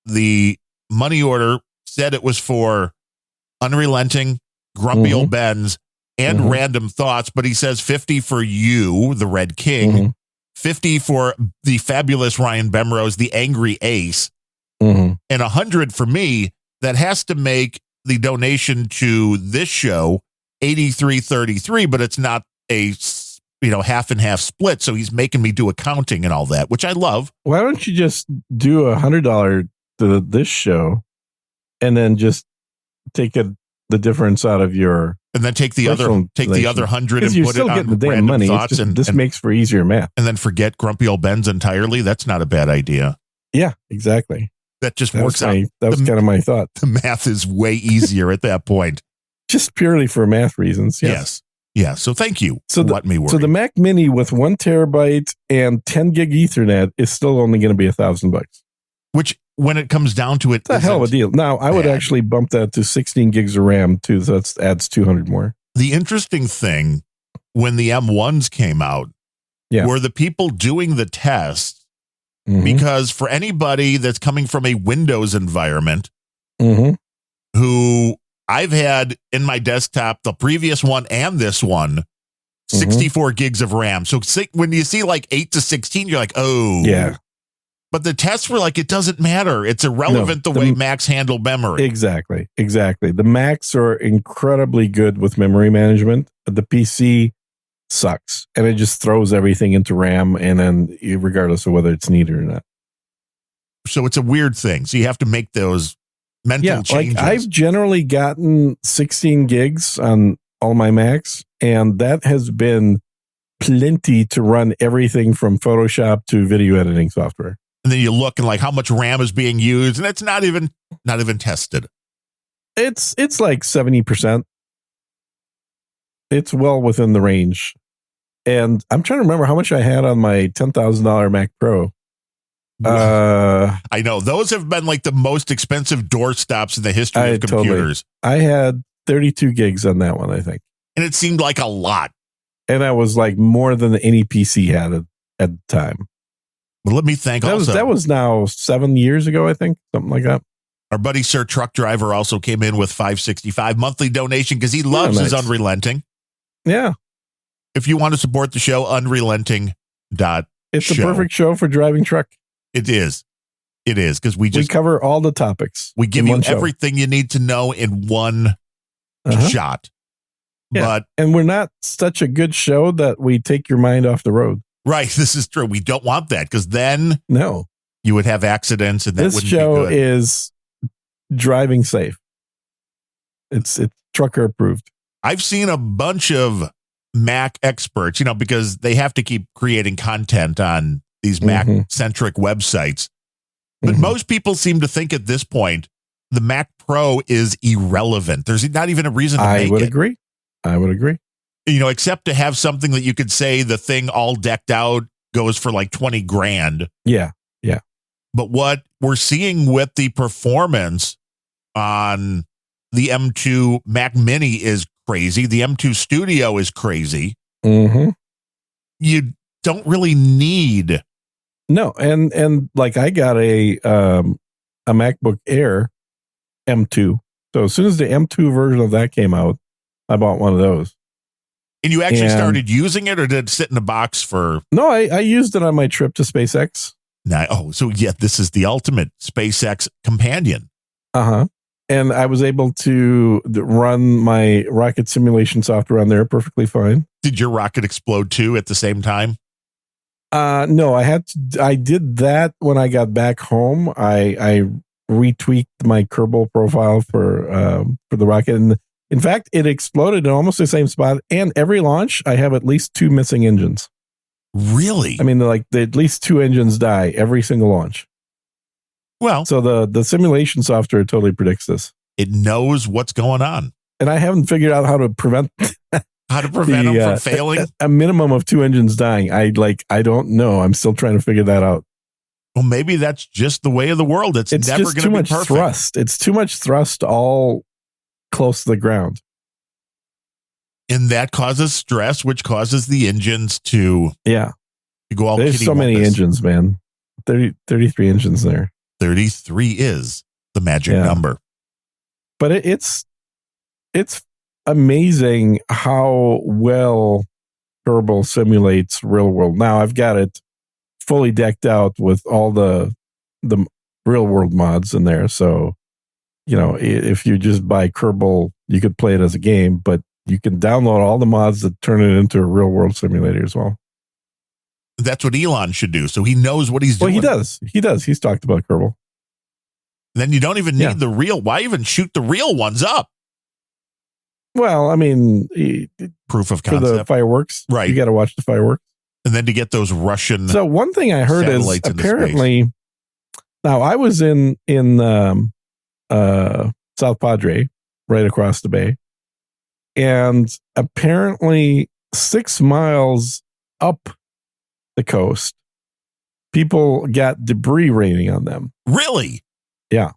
the money order said it was for Unrelenting, Grumpy Old Ben's, and Random Thoughts, but he says 50 for you, the Red King, 50 for the fabulous Ryan Bemrose, the Angry Ace, Mm-hmm. and 100 for me. That has to make the donation to this show $83.33, but it's not a half and half split. So he's making me do accounting and all that, which I love. Why don't you just do $100 to this show, and then just take the difference out of your, and then take the other personal the other 100 and you're put still it on getting the damn random money. It's thoughts, just, and this makes for easier math. and then forget Grumpy Old Ben's entirely. That's not a bad idea. Yeah, exactly. That just That works was out. that was kind of my thought. The math is way easier at that point. Just purely for math reasons. Yes. Yeah. So thank you. So for letting me worry. So the Mac Mini with 1 terabyte and 10 gig Ethernet is still only going to be $1,000. Which, when it comes down to it, It's a hell of a isn't deal. Now, I would bad. actually bump that to 16 gigs of RAM too. So that adds 200 more. The interesting thing when the M1s came out were the people doing the tests, Mhm. because for anybody that's coming from a Windows environment, Mhm. who I've had in my desktop, the previous one and this one, 64 gigs of RAM. So when you see like 8 to 16, you're like, oh. Yeah. But the tests were like, it doesn't matter. It's irrelevant No, the way Macs handle memory. Exactly. The Macs are incredibly good with memory management. The PC sucks, and it just throws everything into RAM, and then regardless of whether it's needed or not. So it's a weird thing. So you have to make those mental changes. Like I've generally gotten 16 gigs on all my Macs, and that has been plenty to run everything from Photoshop to video editing software. And then you look and like how much RAM is being used, and it's not even tested. It's like 70%. It's well within the range. And I'm trying to remember how much I had on my $10,000 Mac Pro. I know those have been like the most expensive doorstops in the history of computers. I had 32 gigs on that one, I think. And it seemed like a lot. And that was like more than any PC had at the time. But let me thank that was now 7 years ago, I think, something like that. Our buddy Sir Truck Driver also came in with $5.65 monthly donation because he loves his Unrelenting. Yeah. If you want to support the show, unrelenting. It's the perfect show for driving truck. It is. Because we cover all the topics. We give you everything you need to know in one shot. Yeah. And we're not such a good show that we take your mind off the road. Right. This is true. We don't want that, because then you would have accidents, and that this wouldn't show be good. is driving safe. It's trucker approved. I've seen a bunch of Mac experts, because they have to keep creating content on these Mac centric websites. But most people seem to think at this point the Mac Pro is irrelevant. There's not even a reason to make it. I would agree. Except to have something that you could say the thing all decked out goes for like 20 grand. Yeah. But what we're seeing with the performance on the M2 Mac Mini is crazy. The M2 Studio is crazy. Mm-hmm. You don't really need. No, and like I got a MacBook Air M2. So as soon as the M2 version of that came out, I bought one of those. And you actually started using it, or did it sit in a box for? No, I used it on my trip to SpaceX. So this is the ultimate SpaceX companion. And I was able to run my rocket simulation software on there perfectly fine. Did your rocket explode too at the same time? No, I did that when I got back home. I retweaked my Kerbal profile for the rocket, and in fact, it exploded in almost the same spot. And every launch, I have at least 2 missing engines. Really? I mean, at least 2 engines die every single launch. Well, so the simulation software totally predicts this. It knows what's going on, and I haven't figured out how to prevent them from failing. A minimum of 2 engines dying. I don't know. I'm still trying to figure that out. Well, maybe that's just the way of the world. It's never going to be perfect. Thrust. It's too much thrust all close to the ground. And that causes stress, which causes the engines to go all. There's so many engines, man. 33 engines there. 33 is the magic number. But it's amazing how well Kerbal simulates real world. Now I've got it fully decked out with all the real world mods in there. So, if you just buy Kerbal, you could play it as a game, but you can download all the mods that turn it into a real world simulator as well. That's what Elon should do. So he knows what he's doing. Well, he does. He's talked about Kerbal. Then you don't even need the real. Why even shoot the real ones up? Well, I mean, proof of for concept. the fireworks, right? You got to watch the fireworks, and then to get those Russian. So one thing I heard is apparently. Now I was in South Padre, right across the bay, and apparently 6 miles up the coast, people got debris raining on them. Really? Yeah.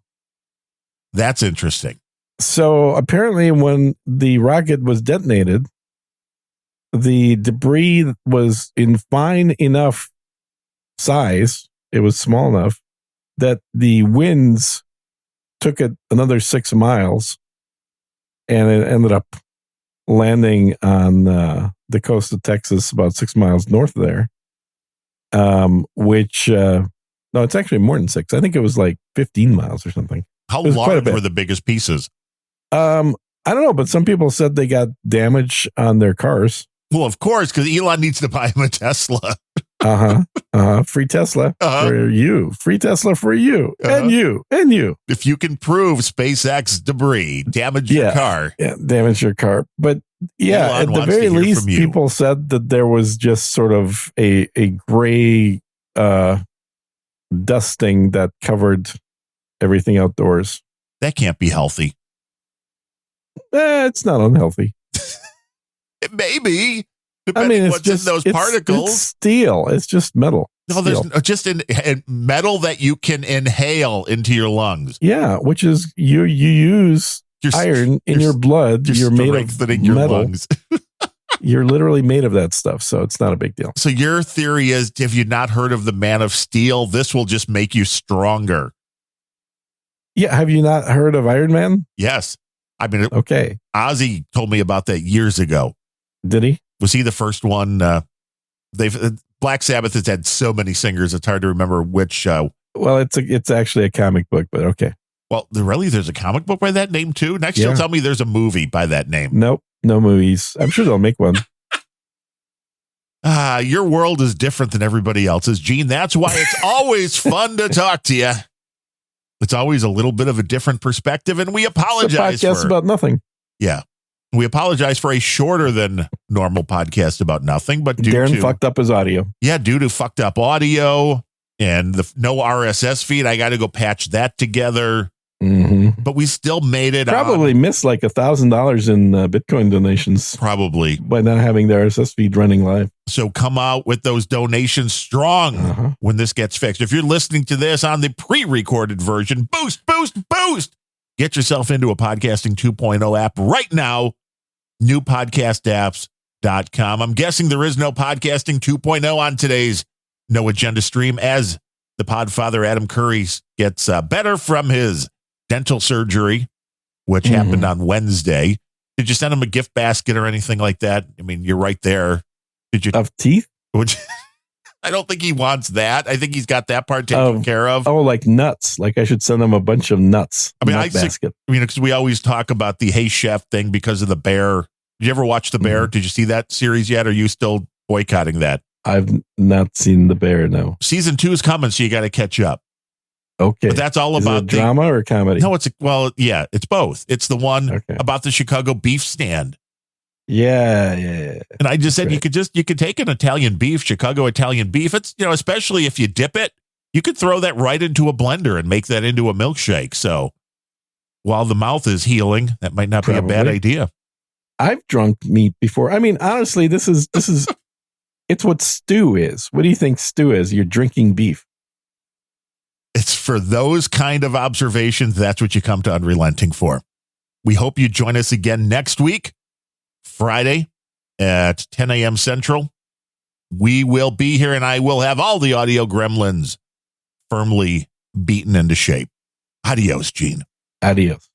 That's interesting. So apparently when the rocket was detonated, the debris was in fine enough size, it was small enough, that the winds took it another 6 miles, and it ended up landing on the coast of Texas, about 6 miles north of there. No, it's actually more than 6. I think it was like 15 miles or something. How large were the biggest pieces? I don't know, but some people said they got damage on their cars. Well, of course, because Elon needs to buy him a Tesla. Free Tesla for you. Free Tesla for you. And you. If you can prove SpaceX debris damaged your car. Yeah, damaged your car. But yeah, Elon at the very least, people said that there was just sort of a gray dusting that covered everything outdoors. That can't be healthy. It's not unhealthy. It may be. Depending what's in those particles. It's steel. It's just metal. No, there's just metal that you can inhale into your lungs. Yeah, which is you use iron in your blood. You're made of metal. Lungs. You're literally made of that stuff, so it's not a big deal. So your theory is, if you've not heard of the Man of Steel, this will just make you stronger. Yeah, have you not heard of Iron Man? Yes. I mean, okay. Ozzy told me about that years ago. Did he? Was he the first one? Black Sabbath has had so many singers, it's hard to remember which show. Well, it's actually a comic book, but okay. Well, there's a comic book by that name too? Next you'll tell me there's a movie by that name. Nope, no movies. I'm sure they'll make one. Your world is different than everybody else's, Gene. That's why it's always fun to talk to you. It's always a little bit of a different perspective, and we apologize for podcast about nothing. Yeah. We apologize for a shorter than normal podcast about nothing, but Darren fucked up his audio. Yeah, due to fucked up audio and the no RSS feed, I got to go patch that together. Mm-hmm. But we still made it. Probably missed like $1,000 in Bitcoin donations. Probably by not having the RSS feed running live. So come out with those donations strong when this gets fixed. If you're listening to this on the pre-recorded version, boost. Get yourself into a Podcasting 2.0 app right now. Newpodcastapps.com. I'm guessing there is no Podcasting 2.0 on today's No Agenda stream as the Podfather Adam Curry gets better from his dental surgery, which happened on Wednesday. Did you send him a gift basket or anything like that? I mean, you're right there. Did you of teeth? Which I don't think he wants that. I think he's got that part taken care of. Oh, like nuts. Like I should send him a bunch of nuts. I mean, because we always talk about the Hey Chef thing because of the bear. Did you ever watch The Bear? Did you see that series yet? Or are you still boycotting that? I've not seen The Bear, no. Season 2 is coming, so you got to catch up. Okay. But that's all about drama or comedy? No, it's both. It's the one about the Chicago beef stand. Yeah. And I just said you could take an Italian beef, Chicago Italian beef. It's, especially if you dip it, you could throw that right into a blender and make that into a milkshake. So while the mouth is healing, that might not be a bad idea. I've drunk meat before. I mean, honestly, this is it's what stew is. What do you think stew is? You're drinking beef. It's for those kind of observations. That's what you come to Unrelenting for. We hope you join us again next week, Friday at 10 a.m. Central. We will be here, and I will have all the audio gremlins firmly beaten into shape. Adios, Gene. Adios.